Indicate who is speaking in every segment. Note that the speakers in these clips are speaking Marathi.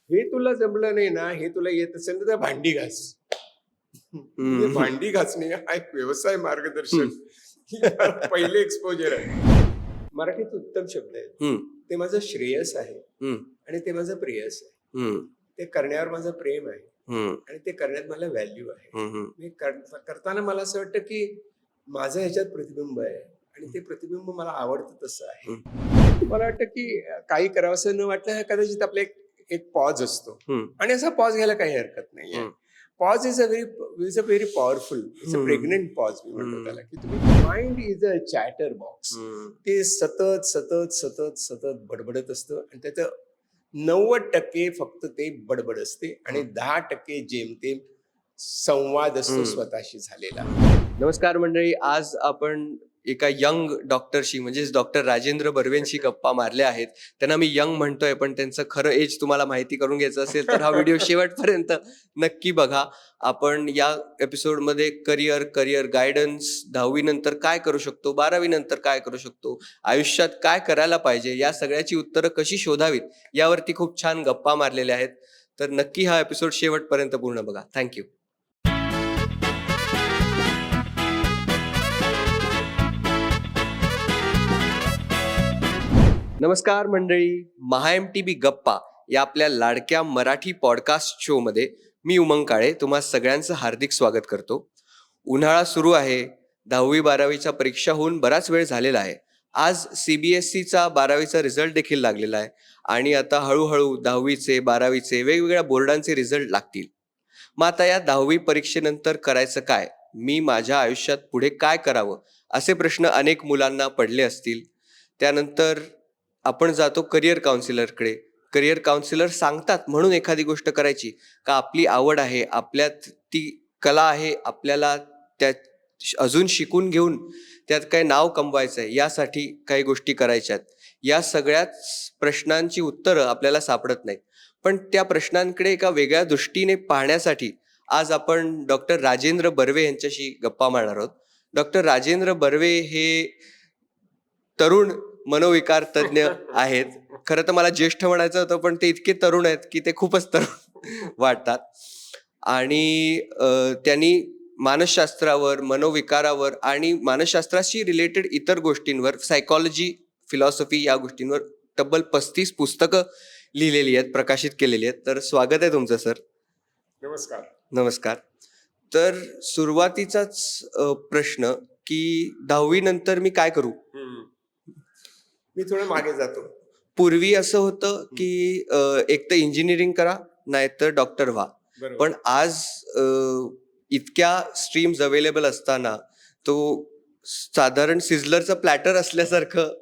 Speaker 1: हे तुला जमलं नाही ना, हे तुला येत असेल तर भांडी घास. म्हणजे भांडी घासणे हा एक व्यवसाय मार्गदर्शन पहिले एक्सपोजर आहे. मराठीत उत्तम शब्द आहे. ते माझं श्रेयस आहे आणि ते माझं प्रेयस आहे. ते करण्यावर माझं प्रेम आहे आणि ते करण्यात मला व्हॅल्यू आहे. मी करताना मला असं वाटतं की माझं ह्याच्यात प्रतिबिंब आहे आणि ते प्रतिबिंब मला आवडतं तसं आहे. मला वाटतं की काही करावंसं न वाटलं कदाचित आपलं एक पॉज असतो आणि असा पॉज घ्यायला काही हरकत नाहीये. Pause is a very powerful, it's a pregnant pause मी म्हणतो त्याला, की तुम्ही mind is a chatterbox. ते सतत सतत सतत सतत बडबडत असतं आणि त्याचं 90% फक्त ते बडबड असते आणि 10% जेमतेम संवाद असतो स्वतःशी झालेला.
Speaker 2: नमस्कार मंडळी, आज आपण एका यंग डॉक्टरशी म्हणजेच डॉक्टर राजेंद्र बर्वेंशी गप्पा मारल्या आहेत. त्यांना मी यंग म्हणतोय, पण त्यांचं खरं एज तुम्हाला माहिती करून घ्यायचं असेल तर हा व्हिडिओ शेवटपर्यंत नक्की बघा. आपण या एपिसोडमध्ये करिअर गायडन्स, 10वी नंतर काय करू शकतो, 12वी नंतर काय करू शकतो, आयुष्यात काय करायला पाहिजे, या सगळ्याची उत्तरं कशी शोधावीत यावरती खूप छान गप्पा मारलेल्या आहेत. तर नक्की हा एपिसोड शेवटपर्यंत पूर्ण बघा. थँक्यू. नमस्कार मंडळी, MHAMTB गप्पा या आपल्या लाडक्या मराठी पॉडकास्ट शो मध्ये मी उमंग काळे तुम्हा सगळ्यांचं हार्दिक स्वागत करतो. उन्हाळा सुरू आहे, 10वी 12वीच्या परीक्षा होऊन बराच वेळ झालेला आहे. आज CBSEचा 12वीचा रिझल्ट देखील लागलेला आहे आणि आता हळूहळू 10वीचे 12वीचे वेगवेगळ्या बोर्डांचे रिझल्ट लागतील. मग आता या 10वी परीक्षेनंतर करायचं काय, मी माझ्या आयुष्यात पुढे काय करावं, असे प्रश्न अनेक मुलांना पडले असतील. त्यानंतर आपण जातो करिअर काउन्सिलरकडे. करिअर काउन्सिलर सांगतात म्हणून एखादी गोष्ट करायची का, आपली आवड आहे, आपल्यात ती कला आहे, आपल्याला त्यात अजून शिकून घेऊन त्यात काय नाव कमवायचं आहे, यासाठी काही गोष्टी करायच्यात. या सगळ्याच प्रश्नांची उत्तरं आपल्याला सापडत नाहीत. पण त्या प्रश्नांकडे एका वेगळ्या दृष्टीने पाहण्यासाठी आज आपण डॉक्टर राजेंद्र बर्वे यांच्याशी गप्पा मारणार आहोत. डॉक्टर राजेंद्र बर्वे हे तरुण मनोविकार तज्ज्ञ आहेत. खरं तर मला ज्येष्ठ म्हणायचं होतं, पण ते इतके तरुण आहेत की ते खूपच तरुण वाटतात. आणि त्यांनी मानसशास्त्रावर, मनोविकारावर आणि मानसशास्त्राशी रिलेटेड इतर गोष्टींवर, सायकॉलॉजी, फिलॉसॉफी या गोष्टींवर तब्बल 35 पुस्तकं लिहिलेली आहेत, प्रकाशित केलेली आहेत. तर स्वागत आहे तुमचं सर.
Speaker 1: नमस्कार.
Speaker 2: नमस्कार. तर सुरुवातीचाच प्रश्न की 10वी नंतर मी काय करू?
Speaker 1: मी थोडं मागे जातो.
Speaker 2: पूर्वी असं होतं की एक तर इंजिनिअरिंग करा, नाहीतर डॉक्टर व्हा. पण आज इतक्या स्ट्रीम्स अवेलेबल असताना तो साधारण सिझलरचं प्लॅटर असल्यासारखं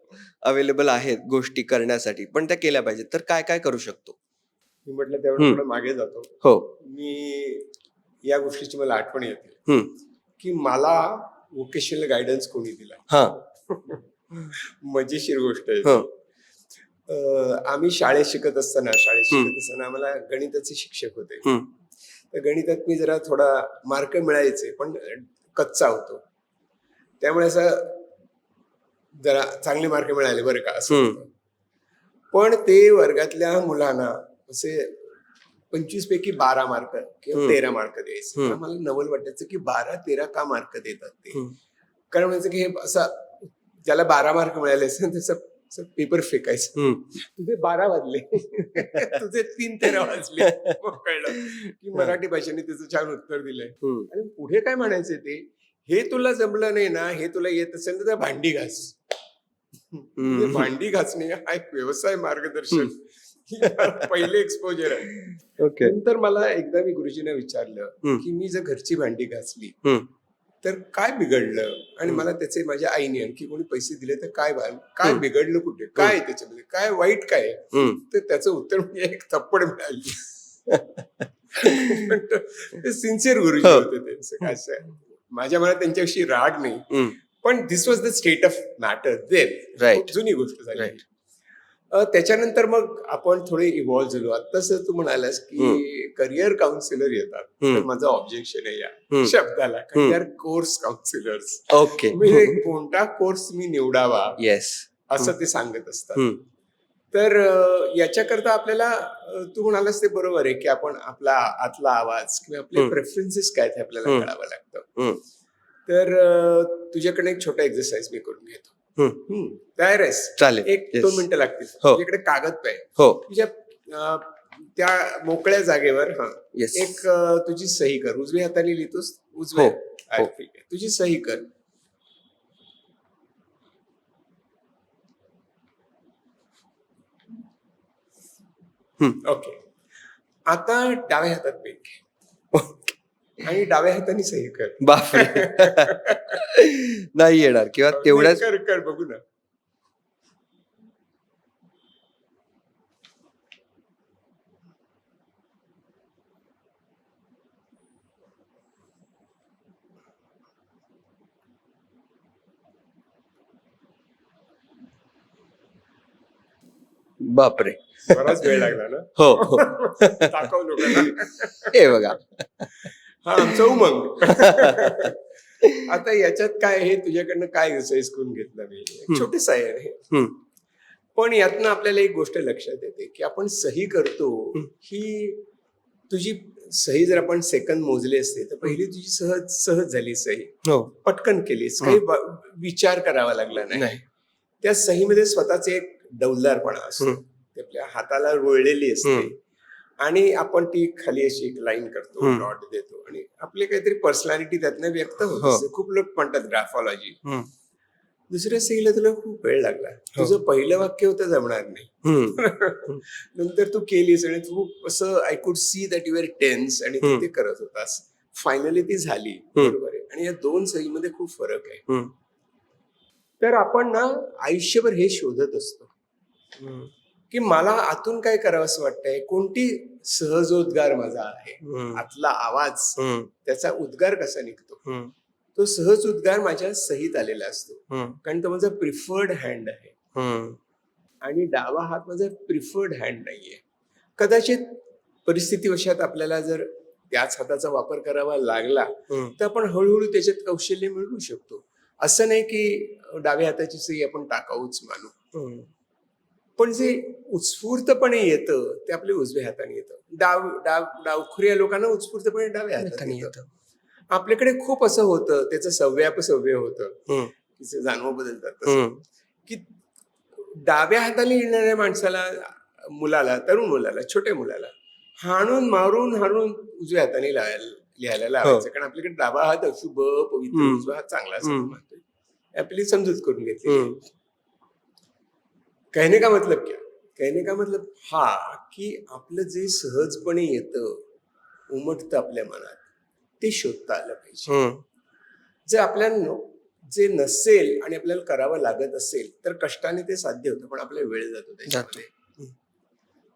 Speaker 2: अवेलेबल आहेत गोष्टी करण्यासाठी, पण त्या केल्या पाहिजेत. तर काय काय करू शकतो?
Speaker 1: मी म्हटलं तेवढं थोडं मागे जातो.
Speaker 2: हो.
Speaker 1: मी या गोष्टीची मला आठवण येते की मला वोकेशनल गायडन्स कोणी दिला. मजेशीर गोष्ट आहे. आम्ही शाळेत शिकत असताना आम्हाला गणिताचे शिक्षक होते. तर गणितात मी जरा थोडा मार्क मिळायचे, पण कच्चा होतो, त्यामुळे असं जरा चांगले मार्क मिळाले बरं का असं. पण ते वर्गातल्या मुलांना असे 25 पैकी 12 मार्क किंवा 13 मार्क द्यायचे. मला नवल वाटायचं की 12-13 का मार्क देतात ते. कारण म्हणायचं की हे असं ज्याला 12 मार्क मिळाले असेल त्याचं पेपर फेकायचं. तुझे 12 वाजले, तुझे 3-13 वाजले. मग कळलं की मराठी भाषेने त्याचं छान उत्तर दिलंय. आणि पुढे काय म्हणायचे ते, हे तुला जमलं नाही ना, हे तुला येत असेल तर भांडी घास. भांडी घासणे हा एक व्यवसाय मार्गदर्शन पहिले एक्सपोजर आहे. नंतर मला एकदा मी गुरुजींना विचारलं की मी जर घरची भांडी घासली तर काय बिघडलं, आणि मला त्याचे माझ्या आईने आणखी कोणी पैसे दिले तर काय बिघडलं, कुठे काय त्याच्यामध्ये काय वाईट काय, तर त्याचं उत्तर म्हणजे एक थप्पड मिळाली. सिन्सिअर गुरुजी होते त्यांचं. असं माझ्या मनात त्यांच्याविषयी राग नाही, पण this was the state of matter then. जुनी गोष्ट झाली. त्याच्यानंतर मग आपण थोडे इव्हॉल्व्ह झालो. आताच तू म्हणालास की करिअर काउन्सिलर येतात, तर माझं ऑब्जेक्शन आहे या शब्दाला. Career course counsellors.
Speaker 2: ओके.
Speaker 1: म्हणजे कोणता कोर्स मी निवडावा
Speaker 2: येस
Speaker 1: असं ते सांगत असतात. तर याच्याकरता आपल्याला तू म्हणालास ते बरोबर आहे की आपण आपला आतला आवाज किंवा आपले प्रेफरन्सेस काय ते आपल्याला कळावं लागतं. तर तुझ्याकडे एक छोटा एक्सरसाइज मी करून घेतो. तयार आहेस?
Speaker 2: चालेल.
Speaker 1: एक 2 मिनिटं लागतील.
Speaker 2: हो.
Speaker 1: तुझ्याकडे कागद पे
Speaker 2: हो.
Speaker 1: तुझ्या त्या मोकळ्या जागेवर
Speaker 2: Yes.
Speaker 1: एक तुझी सही कर. उजव्या हाताने लिहितोस? उजव्या.
Speaker 2: हो.
Speaker 1: ठीक आहे. तुझी सही कर. ओके. आता डाव्या हातात पेन घे आणि डाव्या हाताने सही कर.
Speaker 2: बापरे. नाही येणार किंवा तेवढ्याच.
Speaker 1: कर कर बघू ना.
Speaker 2: बापरे.
Speaker 1: बराच वेळ लागला ना.
Speaker 2: हो.
Speaker 1: दाखव लोकांना.
Speaker 2: हे बघा.
Speaker 1: हा आमचा उमंग. आता याच्यात काय हे तुझ्याकडनं काय एक्सरसाइज करून घेतलं मी. छोटेच आहे हे. पण यातनं आपल्याला एक गोष्ट लक्षात येते की आपण सही करतो ही तुझी सही जर आपण सेकंद मोजले असते तर पहिली तुझी सहज सहज झाली सही. पटकन केलीस, काही विचार करावा लागला नाही. त्या सहीमध्ये स्वतःचे एक डौलदारपणा असतो. ते आपल्या हाताला रोळलेली असते आणि आपण ती खाली अशी एक लाईन करतो, डॉट देतो आणि आपली काहीतरी पर्सनॅलिटी त्यातनं व्यक्त होत असते. खूप लोक म्हणतात ग्राफॉलॉजी. दुसऱ्या सहीला तुला खूप वेळ लागला. तुझं पहिलं वाक्य होतं जमणार नाही. नंतर तू केलीस आणि तू असं I could see that you are tense आणि तू ते करत होतास. फायनली ती झाली. बरोबर आहे. आणि या 2 सहीमध्ये खूप फरक आहे. तर आपण ना आयुष्यभर हे शोधत असतो की मला आतून काय करावं असं वाटतंय, कोणती सहजोद्गार माझा आहे, आतला आवाज, त्याचा उद्गार कसा निघतो. तो सहज उद्गार माझ्या सहीत आलेला असतो कारण तो माझा प्रिफर्ड हँड आहे आणि डावा हात माझा प्रिफर्ड हँड नाहीये. कदाचित परिस्थितीवशात आपल्याला जर त्याच हाताचा वापर करावा लागला तर आपण हळूहळू त्याच्यात कौशल्य मिळवू शकतो. असं नाही की डाव्या हाताची सही आपण टाकाऊच मानू. पण जे उत्स्फूर्तपणे येतं ते आपल्या उजव्या हाताने येतं. डावखुऱ्या लोकांना उत्स्फूर्तपणे डाव्या हाताने येतं. आपल्याकडे खूप असं होतं, त्याचं सव्यापसव्य होतं, तिचे जाणवं बदलतात की डाव्या हाताने लिहिणाऱ्या माणसाला, मुलाला, तरुण मुलाला, छोट्या मुलाला हाणून मारून उजव्या हाताने लिहायला लावायचं. कारण आपल्याकडे डावा हात अशुभ पवित्र, उजवा हात चांगला असं म्हणतोय. आपली समजूत करून घेतली. कहने का मतलब क्या? कहने का मतलब हा की आपलं जे सहजपणे येतं, उमटतं आपल्या मनात, ते शोधता आलं पाहिजे. जर आपल्याला जे नसेल आणि आपल्याला करावं लागत असेल तर कष्टाने ते साध्य होतं, पण आपला वेळ जातो त्याच्यामध्ये.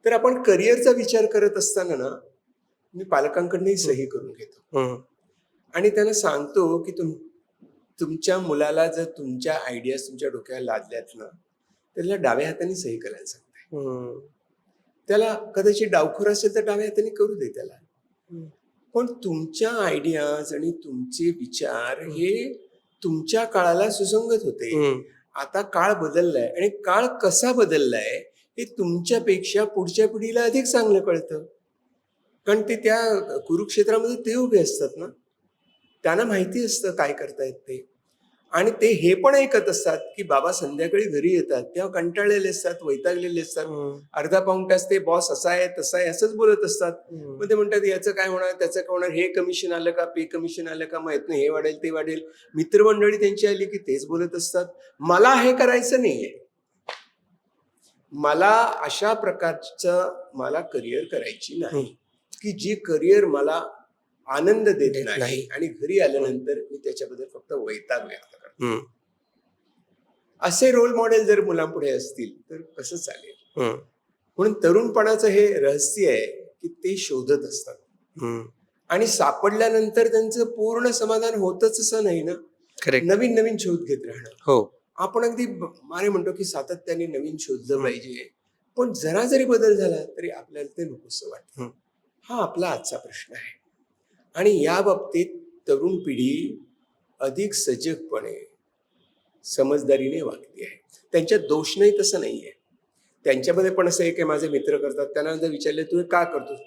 Speaker 1: तर आपण करिअरचा विचार करत असताना ना मी पालकांकडनंही सही करून घेतो आणि त्यांना सांगतो की तुमच्या मुलाला जर तुमच्या आयडियाज तुमच्या डोक्याला लादल्यात ना त्याला डाव्या हाताने सही करायला सांगताय. त्याला कदाचित डावखोर असेल तर डाव्या हाताने करू दे त्याला. पण तुमच्या आयडियाज आणि तुमचे विचार हे तुमच्या काळाला सुसंगत होते. आता काळ बदललाय आणि काळ कसा बदललाय हे तुमच्यापेक्षा पुढच्या पिढीला अधिक चांगलं कळतं. कारण ते त्या कुरुक्षेत्रामध्ये ते उभे असतात ना, त्यांना माहिती असतं काय करतायत ते. आणि ते हे पण ऐकत असतात की बाबा संध्याकाळी घरी येतात तेव्हा कंटाळलेले असतात, वैतागलेले असतात. अर्धा पाऊण तास ते बॉस असा आहे तसा आहे असंच बोलत असतात. मग ते म्हणतात याचं काय होणार, त्याचं काय होणार, हे कमिशन आलं का, पे कमिशन आलं का, माहित नाही, हे वाढेल ते वाढेल. मित्रमंडळी त्यांची आली की तेच बोलत असतात. मला हे करायचं नाहीये. मला अशा प्रकारचं करिअर करायची नाही की जी करिअर मला आनंद देत नाही आणि घरी आल्यानंतर मी त्याच्याबद्दल फक्त वैताग व्यक्त करतो. असे रोल मॉडेल जर मुलांपुढे असतील तर कसं चालेल. म्हणून तरुणपणाचं हे रहस्य आहे की ते शोधत असतात आणि सापडल्यानंतर त्यांचं पूर्ण समाधान होतच असं नाही ना. नवीन नवीन शोध घेत राहणं. आपण अगदी माने म्हणतो की सातत्याने नवीन शोधलं पाहिजे, पण जरा जरी बदल झाला तरी आपल्याला ते नकोसं वाटतं. हा आपला आजचा प्रश्न आहे आणि या बाबतीत तरुण पिढी अधिक सजगपणे समजदारीने वागते आहे. त्यांच्यात दोष नाही तसं नाहीये. त्यांच्यामध्ये पण असं एक आहे, माझे मित्र करतात, त्यांना जर विचारले तू हे का करतोस,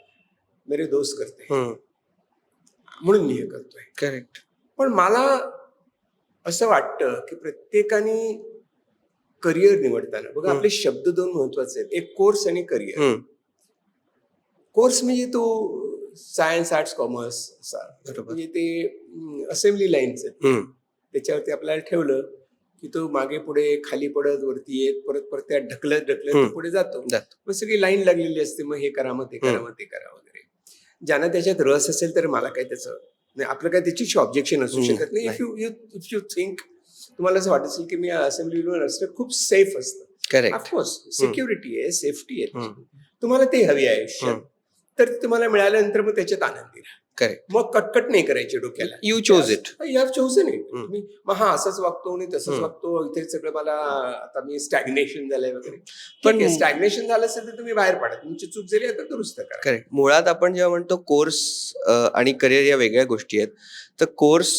Speaker 1: मेरे दोस्त करते म्हणून मी हे करतोय.
Speaker 2: करेक्ट.
Speaker 1: पण मला असं वाटतं की प्रत्येकाने करिअर निवडताना बघा, आपले शब्द दोन महत्वाचे आहेत, एक कोर्स आणि करिअर. कोर्स म्हणजे तो सायन्स, आर्ट्स, कॉमर्स
Speaker 2: बरोबर.
Speaker 1: म्हणजे ते असेंब्ली लाईन्स आहेत, त्याच्यावरती आपल्याला ठेवलं की तो मागे पुढे खाली पडत वरती येत, परत परत त्या ढकलत ढकलत तो पुढे जातो. मग सगळी लाईन लागलेली असते, मग हे करा, मग ते करा, मग ते करा वगैरे. ज्यांना त्याच्यात रस असेल तर मला काय त्याचं नाही, आपलं काय त्याची ऑब्जेक्शन असू शकत नाही. इफ यू थिंक, तुम्हाला असं वाटत असेल की मी असेंब्लीवर असलं खूप सेफ असतं,
Speaker 2: करेक्ट.
Speaker 1: ऑफकोर्स सिक्युरिटी आहे, सेफ्टी आहे, तुम्हाला ते हवी आहे आयुष्यात, तर तुम्हाला मिळाल्यानंतर मग त्याच्यात आनंदी राहा.
Speaker 2: करेक्ट.
Speaker 1: मग कटकट नाही करायची डोक्याला.
Speaker 2: You chose it.
Speaker 1: You have chosen it. तुम्ही मग हा असंच वागतो आणि तसंच वागतो, इथे सगळं मला आता मी स्टॅग्नेशन झालंय वगैरे. पण स्टॅग्नेशन झालं असेल तर तुम्ही बाहेर पडा, तुमची चूक झाली आता दुरुस्त करा.
Speaker 2: करेक्ट. मुळात आपण जेव्हा म्हणतो कोर्स आणि करिअर या वेगळ्या गोष्टी आहेत, तर course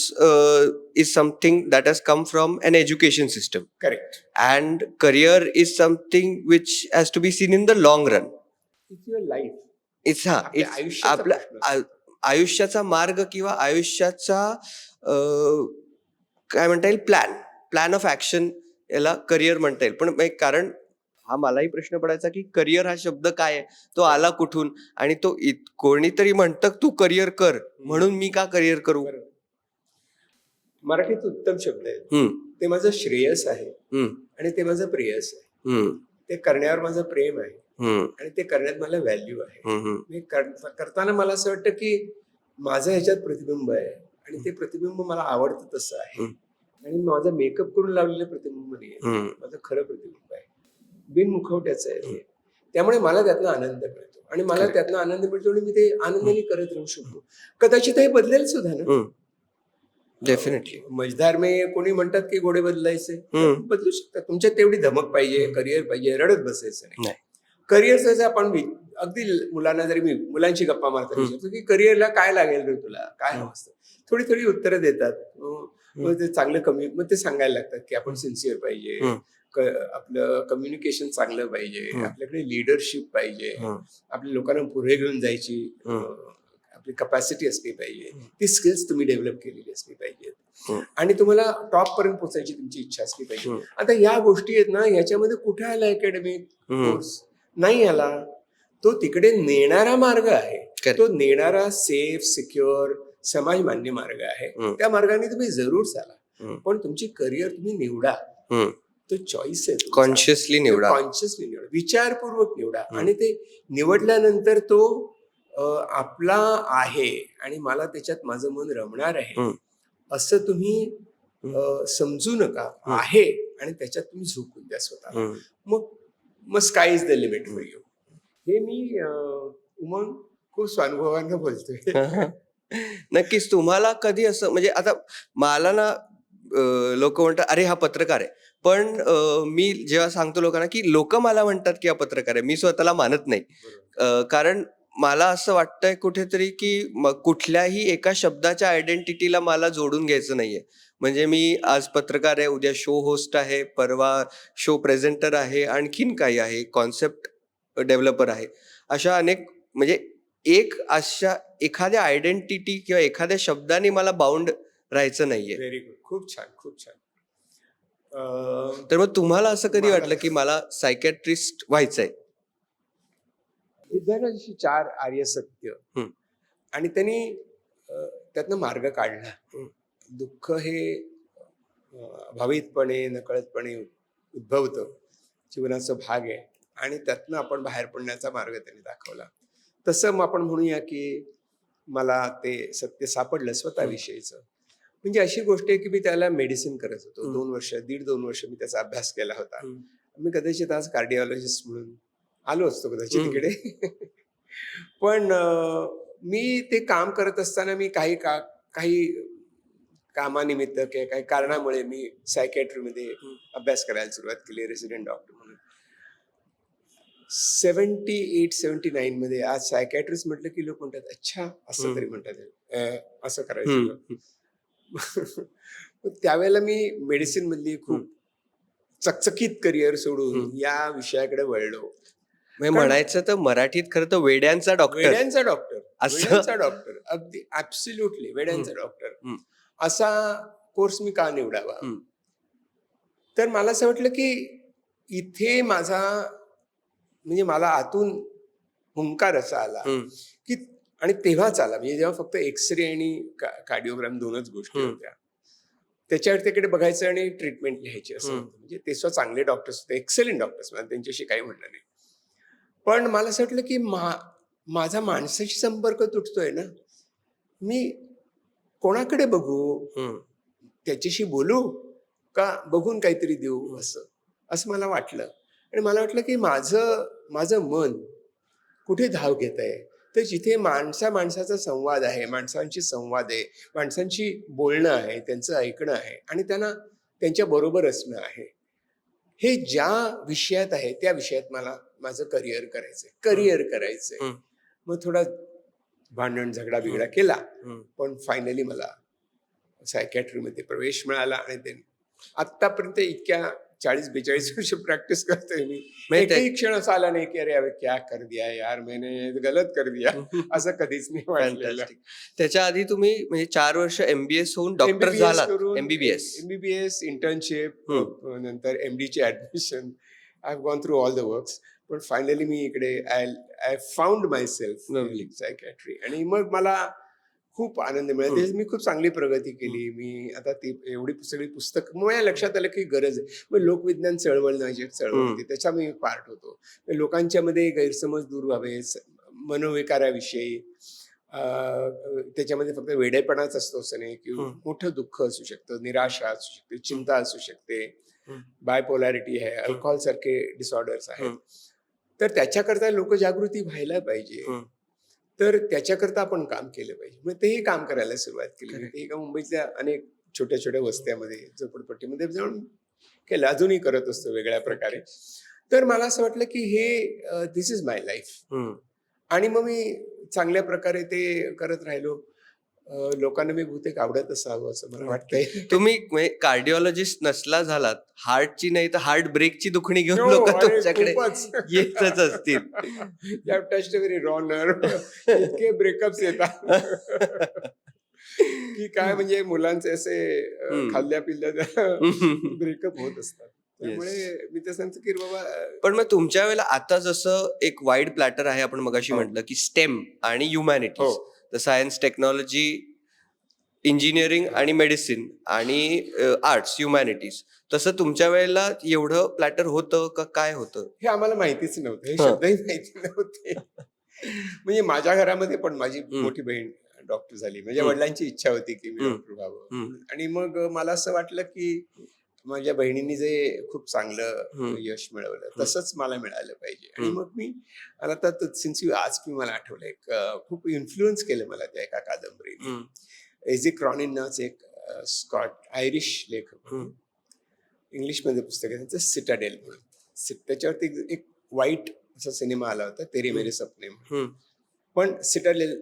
Speaker 2: is something that has come from an education system.
Speaker 1: Correct.
Speaker 2: And career is something which has to be seen in the long run.
Speaker 1: It's your life.
Speaker 2: It's आपल्या आयुष्याचा मार्ग किंवा आयुष्याचा काय म्हणता येईल, प्लॅन ऑफ ऍक्शन, याला करिअर म्हणता येईल. पण कारण हा मलाही प्रश्न पडायचा की करिअर हा शब्द काय आहे, तो आला कुठून, आणि तो कोणीतरी म्हणतं तू करिअर कर, म्हणून मी का करिअर करू.
Speaker 1: मराठीत उत्तम शब्द आहे, ते माझं श्रेयस आहे आणि ते माझं प्रेयस आहे. ते करण्यावर माझं प्रेम आहे आणि ते करण्यात मला व्हॅल्यू आहे. करताना मला असं वाटतं की माझं ह्याच्यात प्रतिबिंब आहे आणि ते प्रतिबिंब मला आवडतं तसं आहे, आणि माझं मेकअप करून लावलेलं प्रतिबिंब नाही, माझं खरं प्रतिबिंब आहे, बिन मुखवट्याचं आहे. त्यामुळे मला त्यातनं आनंद मिळतो आणि मला त्यातनं आनंद मिळतो आणि मी ते आनंदाने करत राहू शकतो. कदाचित हे बदलेल सुद्धा ना.
Speaker 2: डेफिनेटली.
Speaker 1: मजदार में कोणी म्हणतात की घोडे बदलायचे, बदलू शकतात. तुमच्यात तेवढी धमक पाहिजे, करिअर पाहिजे, रडत बसायचं नाही. करिअरचं आपण अगदी मुलांना जरी मी मुलांची गप्पा मारता विचारतो की करिअरला काय लागेल रे तुला, काय हवं असतं, थोडी थोडी उत्तरं देतात. मग ते चांगलं मग ते सांगायला लागतात की आपण सिन्सिअर पाहिजे, आपलं कम्युनिकेशन चांगलं पाहिजे, आपल्याकडे लिडरशिप पाहिजे, आपल्या लोकांना पुढे घेऊन जायची आपली कपॅसिटी असली पाहिजे, ती स्किल्स तुम्ही डेव्हलप केलेली असली पाहिजेत, आणि तुम्हाला टॉप पर्यंत पोहोचायची तुमची इच्छा असली पाहिजे. आता या गोष्टी आहेत ना, ह्याच्यामध्ये कुठे आला अकॅडमिक कोर्स नाही आला, तो तिकडे नेणारा मार्ग आहे, तो नेणारा सेफ, सिक्युअर, समाज मान्य मार्ग आहे. त्या मार्गाने तुम्ही जरूर चाला, पण तुमची करिअर तुम्ही निवडा, तो चॉईस आहे,
Speaker 2: कॉन्शियसली निवडा,
Speaker 1: विचारपूर्वक निवडा, आणि ते निवडल्यानंतर तो आपला आहे आणि मला त्याच्यात माझं मन रमणार आहे असं तुम्ही समजू नका. आहे आणि त्याच्यात तुम्ही झोकून द्या स्वतःला, मग sky is the limit for you. हे मी उमंग खूप स्वानुभवानं बोलतोय.
Speaker 2: नक्कीच. तुम्हाला कधी असं, म्हणजे आता मला ना लोक म्हणतात अरे हा पत्रकार आहे, पण मी जेव्हा सांगतो लोकांना की लोक मला म्हणतात की हा पत्रकार आहे, मी स्वतःला मानत नाही. कारण मला असं वाटतंय कुठेतरी की कुठल्याही एका शब्दाच्या आयडेंटिटीला मला जोडून घ्यायचं नाहीये. म्हणजे मी आज पत्रकार आहे, उद्या शो होस्ट आहे, परवा शो प्रेझेंटर आहे, आणखीन काही आहे, कॉन्सेप्ट डेव्हलपर आहे, अशा अनेक, म्हणजे अशा एखाद्या आयडेंटिटी किंवा एखाद्या शब्दाने मला बाउंड राहायचं नाहीये.
Speaker 1: Very good. खूप छान, खूप छान.
Speaker 2: तर मग तुम्हाला असं कधी वाटलं की मला सायकॅट्रिस्ट व्हायचंय?
Speaker 1: विज्ञानाची 4 आर्य सत्य आणि त्यांनी त्यातनं मार्ग काढला. दुःख हे अभावितपणे, नकळतपणे उद्भवतं, जीवनाचा भाग आहे, आणि त्यातनं आपण बाहेर पडण्याचा मार्ग त्यांनी दाखवला. तसं मग आपण म्हणूया की मला ते सत्य सापडलं स्वतःविषयीचं. म्हणजे अशी गोष्ट आहे की मी त्याला मेडिसिन करत होतो 2 वर्ष मी त्याचा अभ्यास केला होता. मी कदाचित आज कार्डिओलॉजिस्ट म्हणून आलो असतो कदाचित तिकडे. पण मी ते काम करत असताना मी काही कामानिमित्त किंवा काही कारणामुळे मी सायकॅट्रीमध्ये अभ्यास करायला सुरुवात केली, रेसिडेंट डॉक्टर म्हणून. 78-79 मध्ये आज सायकॅट्रिस्ट म्हटलं की लोक म्हणतात अच्छा असं तरी म्हणतात, असं करायचं. त्यावेळेला मी मेडिसिन मधली खूप चकचकीत करिअर सोडून या विषयाकडे वळलो.
Speaker 2: म्हणजे म्हणायचं तर मराठीत खरं तर वेड्यांचा डॉक्टर
Speaker 1: वेड्यांचा डॉक्टर,
Speaker 2: असं.
Speaker 1: वेड्यांचा डॉक्टर, अगदी ऍब्सोल्युटली वेड्यांचा डॉक्टर असा कोर्स मी का निवडावा. तर मला असं वाटलं की इथे माझा म्हणजे मला आतून हुंकार असा आला की, आणि तेव्हाच आला म्हणजे जेव्हा फक्त एक्सरे आणि कार्डिओग्राम दोनच गोष्टी होत्या, त्याच्यावर तिकडे बघायचं आणि ट्रीटमेंट लिहायची असं होतं. म्हणजे ते सुद्धा चांगले डॉक्टर्स होते, एक्सलेंट डॉक्टर्स, मला त्यांच्याशी काही म्हणणं नाही. पण मला असं वाटलं की माझा माणसाशी संपर्क तुटतोय ना, मी कोणाकडे बघू, त्याच्याशी बोलू का बघून काहीतरी देऊ, असं मला वाटलं. आणि मला वाटलं की माझं मन कुठे धाव घेत आहे, तर जिथे माणसाचा संवाद आहे, माणसांशी संवाद आहे, माणसांशी बोलणं आहे, त्यांचं ऐकणं आहे आणि त्यांना त्यांच्या बरोबर असणं आहे, हे ज्या विषयात आहे त्या विषयात मला माझं करिअर करायचंय. मग थोडा भांडण झगडा बिगडा केला, पण फायनली मला सायकॅट्रीमध्ये प्रवेश मिळाला. आणि ते आतापर्यंत इतक्या 40-42 वर्ष प्रॅक्टिस करतोय मी, एकही क्षण असा आला नाही की अरे क्या कर दिया यार, मैंने गलत कर दिया, असं कधीच नाही वाटलेलं.
Speaker 2: त्याच्या आधी तुम्ही म्हणजे 4 वर्ष MBS होऊन डॉक्टर झालात.
Speaker 1: एमबीबीएस इंटर्नशिप, नंतर MD ची admission, I have gone through all the works. पण फायनली मी इकडे I found my self psychiatry. आणि मग मला खूप आनंद मिळाला. त्याच्यात मी खूप चांगली प्रगती केली. मी आता ती एवढी सगळी पुस्तकं मग माझ्या लक्षात आलं की गरज आहे. मग लोकविज्ञान चळवळ होती, त्याच्या मी पार्ट होतो. लोकांच्या मध्ये गैरसमज दूर व्हावे, मनोविकाराविषयी, त्याच्यामध्ये फक्त वेडेपणाच असतो असं नाही, की मोठं दुःख असू शकतं, निराशा असू शकते, चिंता असू शकते, बायपोलॅरिटी आहे, अल्कोहॉल सारखे डिसऑर्डर्स आहेत. तर त्याच्याकरता लोक जागृती व्हायला पाहिजे. तर त्याच्याकरता आपण काम केलं पाहिजे. मग तेही काम करायला सुरुवात केली. एका मुंबईतल्या अनेक छोट्या छोट्या वस्त्यामध्ये, झोपडपट्टीमध्ये जाऊन केलं, अजूनही करत असतो वेगळ्या प्रकारे. तर मला असं वाटलं की हे दिस इज माय लाईफ. आणि मग मी चांगल्या प्रकारे ते करत राहिलो. लोकांना मी बहुतेक आवडत असावं असं मला वाटतंय.
Speaker 2: तुम्ही कार्डिओलॉजिस्ट नसला झालात, हार्टची नाही तर हार्ट ब्रेकची दुखणी घेऊन लोक तुमच्याकडे येतच असतील.
Speaker 1: इतके ब्रेकअप्स येतात की काय, म्हणजे मुलांचे असे खाल्ल्या पिल्ल्या ब्रेकअप होत असतात. त्यामुळे मी तर सांगतो की बाबा.
Speaker 2: पण मग तुमच्या वेळेला आता जसं एक वाईड प्लॅटर आहे, आपण मगाशी म्हटलं की स्टेम आणि ह्युमॅनिटीज, तर सायन्स, टेक्नॉलॉजी, इंजिनिअरिंग आणि मेडिसिन आणि आर्ट्स, ह्युमॅनिटीज, तसं तुमच्या वेळेला एवढं प्लॅटर होतं का काय होतं?
Speaker 1: हे आम्हाला माहितीच नव्हतं, हे शब्दही माहिती नव्हते. म्हणजे माझ्या घरामध्ये पण माझी मोठी बहीण डॉक्टर झाली. माझ्या वडिलांची इच्छा होती की मी डॉक्टर व्हावं. आणि मग मला असं वाटलं की माझ्या बहिणींनी जे खूप चांगलं यश मिळवलं तसंच मला मिळालं पाहिजे. आणि मग मी आता सिन्स यू आज की मला आठवलं, एक खूप इन्फ्लुएन्स केलं मला त्या एका कादंबरीने. एझिक रॉनिन नावाचे एक आयरिश लेखक, इंग्लिशमध्ये पुस्तक आहे त्यांचं, सिटाडेल म्हणून. त्याच्यावरती एक वाईट असा सिनेमा आला होता, तेरे मेरे सपने म्हणून. पण सिटाडेल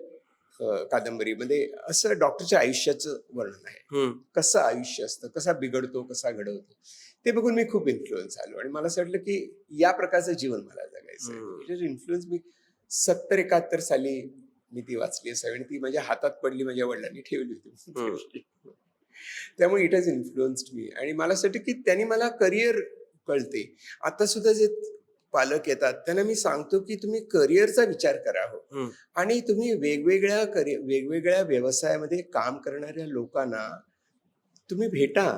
Speaker 1: कादंबरीमध्ये असं डॉक्टरच्या आयुष्याचं वर्णन आहे, कसं आयुष्य असतं, कसा बिघडतो, कसा घडवतो, ते बघून मी खूप इन्फ्लुएन्स झालो. आणि मला असं वाटलं की या प्रकारचं जीवन मला जगायचं. इन्फ्लुएन्स मी 70-71 साली मी ती वाचली असावी आणि ती माझ्या हातात पडली, माझ्या वडिलांनी ठेवली होती. त्यामुळे इट हॅज इन्फ्लुएन्स्ड मी. आणि मला असं वाटतं की त्यांनी मला करिअर कळते. आता सुद्धा जे पालक येतात त्यांना मी सांगतो की तुम्ही करिअरचा विचार करा हो, आणि तुम्ही वेगवेगळ्या व्यवसायामध्ये काम करणाऱ्या लोकांना तुम्ही भेटा.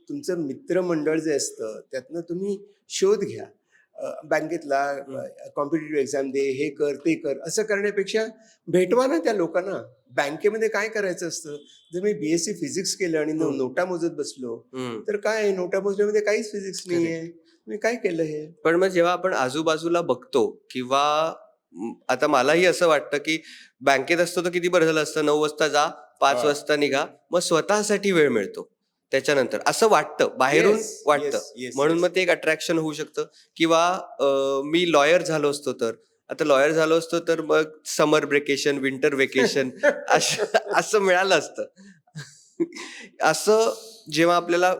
Speaker 1: तुमचं मित्रमंडळ जे असतं त्यातनं तुम्ही शोध घ्या. बँकेतला कॉम्पिटिटिव्ह एक्झाम दे, हे कर ते कर, असं करण्यापेक्षा भेटवा ना त्या लोकांना. बँकेमध्ये काय करायचं असतं, जर मी BSc फिजिक्स केलं आणि नोटा मोजत बसलो तर काय, नोटा मोजण्यामध्ये काहीच फिजिक्स नाहीये, मी काय केलं हे.
Speaker 2: पण मग जेव्हा आपण आजूबाजूला बघतो, किंवा आता मलाही असं वाटतं की बँकेत असतो तर किती बरं झालं असतं, 9 वाजता जा, 5 वाजता निघा, मग स्वतःसाठी वेळ मिळतो त्याच्यानंतर, असं वाटतं, बाहेरून वाटतं. म्हणून मग ते एक अट्रॅक्शन होऊ शकतं. किंवा मी लॉयर झालो असतो तर, आता लॉयर झालो असतो तर मग समर वेकेशन, विंटर वेकेशन असं मिळालं असतं. असं जेव्हा आपल्याला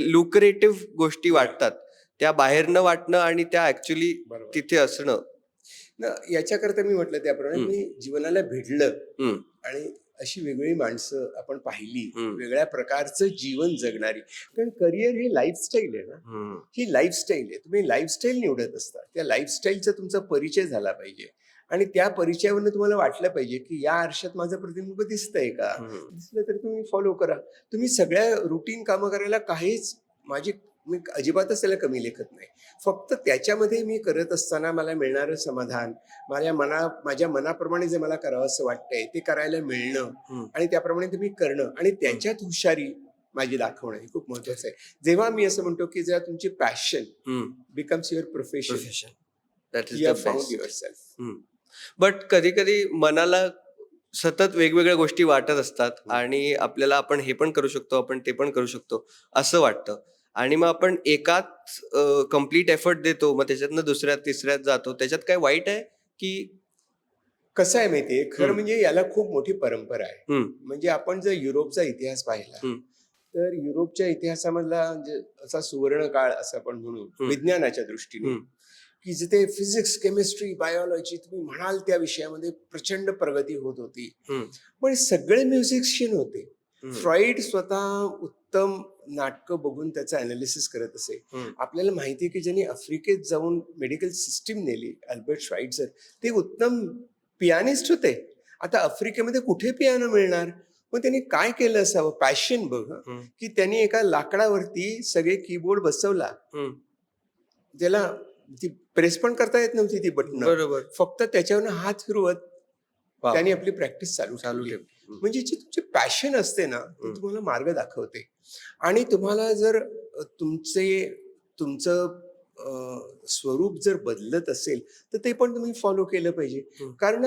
Speaker 2: लुक्रेटिव्ह गोष्टी वाटतात त्या बाहेर न वाटणं आणि त्या ऍक्च्युली
Speaker 1: बरोबर
Speaker 2: तिथे असणं.
Speaker 1: ना. याच्याकरता मी म्हटलं त्याप्रमाणे मी जीवनाला भिडलं
Speaker 2: हम्म,
Speaker 1: आणि अशी वेगळी माणसं आपण पाहिली,
Speaker 2: हम्म.
Speaker 1: वेगळ्या प्रकारचं जीवन जगणारी. कारण करिअर हे लाईफस्टाईल आहे ना,
Speaker 2: हम्म,
Speaker 1: ही लाईफस्टाईल आहे. तुम्ही लाईफस्टाईल निवडत असता, त्या लाईफस्टाईलचा तुमचा परिचय झाला पाहिजे आणि त्या परिचयावरून तुम्हाला वाटलं पाहिजे की या आरशात माझं प्रतिबिंब दिसतंय का.
Speaker 2: हम्म.
Speaker 1: दिसलं तर तुम्ही फॉलो करा. तुम्ही सगळ्या रुटीन कामं करायला काहीच मी अजिबातच त्याला कमी लेखत नाही. फक्त त्याच्यामध्ये मी करत असताना मला मिळणारं समाधान, माझ्या मनाप्रमाणे जे मला करावं असं वाटतंय ते करायला मिळणं
Speaker 2: हम्म.
Speaker 1: आणि त्याप्रमाणे ते मी करणं आणि त्याच्यात हुशारी माझी दाखवणं हे खूप महत्वाचं आहे. जेव्हा मी असं म्हणतो की जेव्हा तुमची पॅशन
Speaker 2: हम्म.
Speaker 1: Becomes your profession,
Speaker 2: Profession. That is
Speaker 1: you
Speaker 2: the
Speaker 1: have found
Speaker 2: best.
Speaker 1: Your self.
Speaker 2: But कधी कधी मनाला सतत वेगवेगळ्या गोष्टी वाटत असतात आणि आपल्याला आपण हे पण करू शकतो, आपण ते पण करू शकतो असं वाटतं आणि मग आपण एकाच कम्प्लीट एफर्ट देतो, मग त्याच्यातनं दुसऱ्यात तिसऱ्यात जातो. त्याच्यात काय वाईट आहे की?
Speaker 1: कसं आहे माहितीये, खरं म्हणजे याला खूप मोठी परंपरा आहे.
Speaker 2: हम्म,
Speaker 1: म्हणजे आपण जर युरोपचा इतिहास पाहिला
Speaker 2: हम्म.
Speaker 1: तर युरोपच्या इतिहासामधला म्हणजे असा सुवर्ण काळ असं आपण म्हणू विज्ञानाच्या दृष्टीने,
Speaker 2: हम्म.
Speaker 1: की जिथे फिजिक्स, केमिस्ट्री, बायोलॉजी तुम्ही म्हणाल त्या विषयामध्ये प्रचंड प्रगती होत होती.
Speaker 2: हम्म.
Speaker 1: पण सगळे म्युझिशियन होते.
Speaker 2: हम्म.
Speaker 1: फ्रॉइड स्वतः उत्तम नाटकं बघून त्याचं अनालिसिस करत असे.
Speaker 2: हम्म.
Speaker 1: आपल्याला माहिती आहे की ज्यांनी आफ्रिकेत जाऊन मेडिकल सिस्टीम नेली, अल्बर्ट श्वाइट्झर, ते उत्तम पियानिस्ट होते. आता आफ्रिकेमध्ये कुठे पियानो मिळणार? मग त्यांनी काय केलं असावं? पॅशन बघ हं.
Speaker 2: हम्म.
Speaker 1: की त्यांनी एका लाकडावरती सगळे कीबोर्ड बसवला.
Speaker 2: हम्म.
Speaker 1: त्याला ती प्रेस पण करता येत नव्हती ती बटन,
Speaker 2: बरोबर.
Speaker 1: फक्त त्याच्यावरनं हात फिरवत
Speaker 2: वा.
Speaker 1: त्यांनी आपली प्रॅक्टिस चालू
Speaker 2: चालू
Speaker 1: ठेवली.
Speaker 2: ठेव.
Speaker 1: म्हणजे जी तुमची पॅशन असते ना ती तुम्हाला मार्ग दाखवते. आणि तुम्हाला जर तुमचं स्वरूप जर बदलत असेल तर ते पण तुम्ही फॉलो केलं पाहिजे. कारण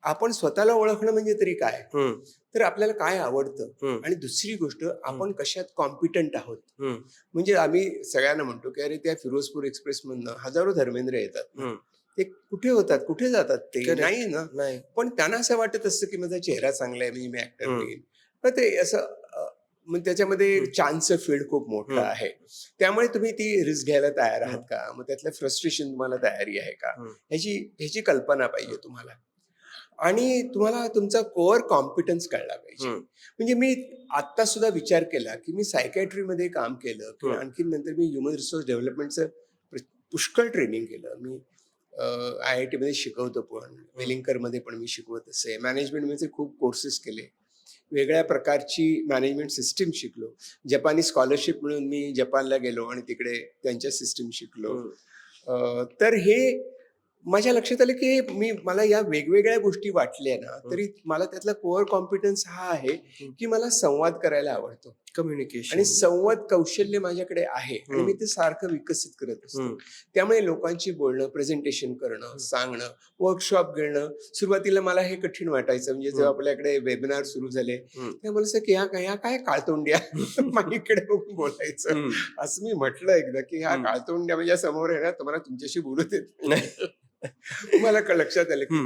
Speaker 1: आपण स्वतःला ओळखणं म्हणजे तरी काय,
Speaker 2: हम्म.
Speaker 1: तर आपल्याला काय आवडतं
Speaker 2: हम्म.
Speaker 1: आणि दुसरी गोष्ट आपण कशात कॉम्पिटंट आहोत.
Speaker 2: हम्म.
Speaker 1: म्हणजे आम्ही सगळ्यांना म्हणतो की अरे त्या फिरोजपूर एक्सप्रेस मधनं हजारो धर्मेंद्र येतात ना.
Speaker 2: हम्म.
Speaker 1: ते कुठे होतात, कुठे जातात ते
Speaker 2: Correct.
Speaker 1: नाही ना.
Speaker 2: नाही.
Speaker 1: पण त्यांना असं वाटत असतं की माझा चेहरा चांगला आहे म्हणजे मी ऍक्टर
Speaker 2: हम्म.
Speaker 1: होईल. तर ते असं मग त्याच्यामध्ये चान्सचं फील्ड खूप मोठं
Speaker 2: हम्म.
Speaker 1: आहे. त्यामुळे तुम्ही ती रिस्क घ्यायला तयार आहात का, मग त्यातलं फ्रस्ट्रेशन तुम्हाला तयारी आहे का, ह्याची कल्पना पाहिजे तुम्हाला. आणि तुम्हाला तुमचा कोअर कॉम्पिटन्स कळला पाहिजे. म्हणजे मी आता सुद्धा विचार केला की मी सायकॅट्रीमध्ये काम केलं किंवा आणखी नंतर मी ह्युमन रिसोर्स डेव्हलपमेंटचं पुष्कळ ट्रेनिंग केलं. मी IIT मध्ये शिकवतो, पण वेलिंगकरमध्ये पण मी शिकवत असे. मॅनेजमेंटमध्ये खूप कोर्सेस केले, वेगळ्या प्रकारची मॅनेजमेंट सिस्टीम शिकलो. जपानी स्कॉलरशिप मिळून मी जपानला गेलो आणि तिकडे त्यांच्या सिस्टीम शिकलो. तर हे माझ्या लक्षात आलं की मला या वेगवेगळ्या गोष्टी वाटल्या ना तरी मला त्यातला कोअर कॉम्पिटन्स हा आहे की मला संवाद करायला आवडतो.
Speaker 2: कम्युनिकेशन
Speaker 1: आणि संवाद कौशल्य माझ्याकडे आहे आणि मी ते सारखं विकसित करत असतो. त्यामुळे लोकांची बोलणं, प्रेझेंटेशन करणं, सांगणं, वर्कशॉप घेणं. सुरुवातीला मला हे कठीण वाटायचं. म्हणजे जेव्हा आपल्याकडे वेबिनार सुरू झाले तेव्हा मला असं की ह्या काय काळतोंड्या माझ्याकडे बघून बोलायचं. असं मी म्हटलं एकदा की ह्या काळतोंड्या म्हणजे समोर आहे ना, तुम्हाला तुमच्याशी बोलू देत नाही. मला लक्षात आलं की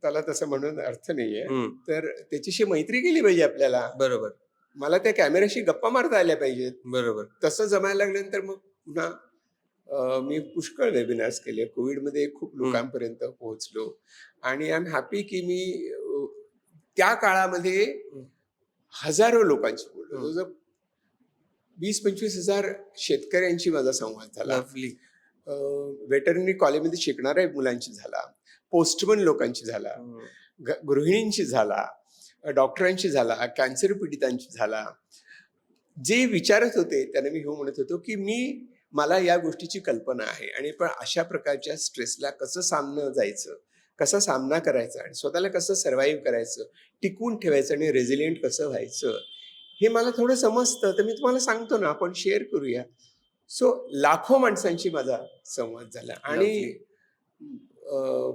Speaker 1: त्याला तसं म्हणून अर्थ नाहीये. तर त्याच्याशी मैत्री केली पाहिजे आपल्याला.
Speaker 2: बरोबर.
Speaker 1: मला त्या कॅमेऱ्याशी गप्पा मारता आल्या पाहिजेत.
Speaker 2: बरोबर.
Speaker 1: तसं जमायला लागल्यानंतर मग पुन्हा मी पुष्कळ वेबिनार्स केले. कोविडमध्ये खूप लोकांपर्यंत पोहोचलो आणि आय एम हॅपी की मी त्या काळामध्ये हजारो लोकांशी बोललो. जवळजवळ 20-25 हजार शेतकऱ्यांशी माझा संवाद झाला. वेटरनरी कॉलेजमध्ये शिकणाऱ्या मुलांशी झाला, पोस्टमन लोकांशी झाला, गृहिणींशी झाला, डॉक्टरांशी झाला, कॅन्सर पीडितांशी झाला. जे विचारत होते त्यांना मी हो म्हणत होतो की मला या गोष्टीची कल्पना आहे आणि पण अशा प्रकारच्या स्ट्रेसला कसं सामना जायचं, कसा सामना करायचा आणि स्वतःला कसं सर्व्हाइव्ह करायचं, टिकून ठेवायचं आणि रेझिलियंट कसं व्हायचं हे मला थोडं समजतं. तर मी तुम्हाला सांगतो ना, आपण शेअर करूया. सो लाखो माणसांशी माझा संवाद झाला आणि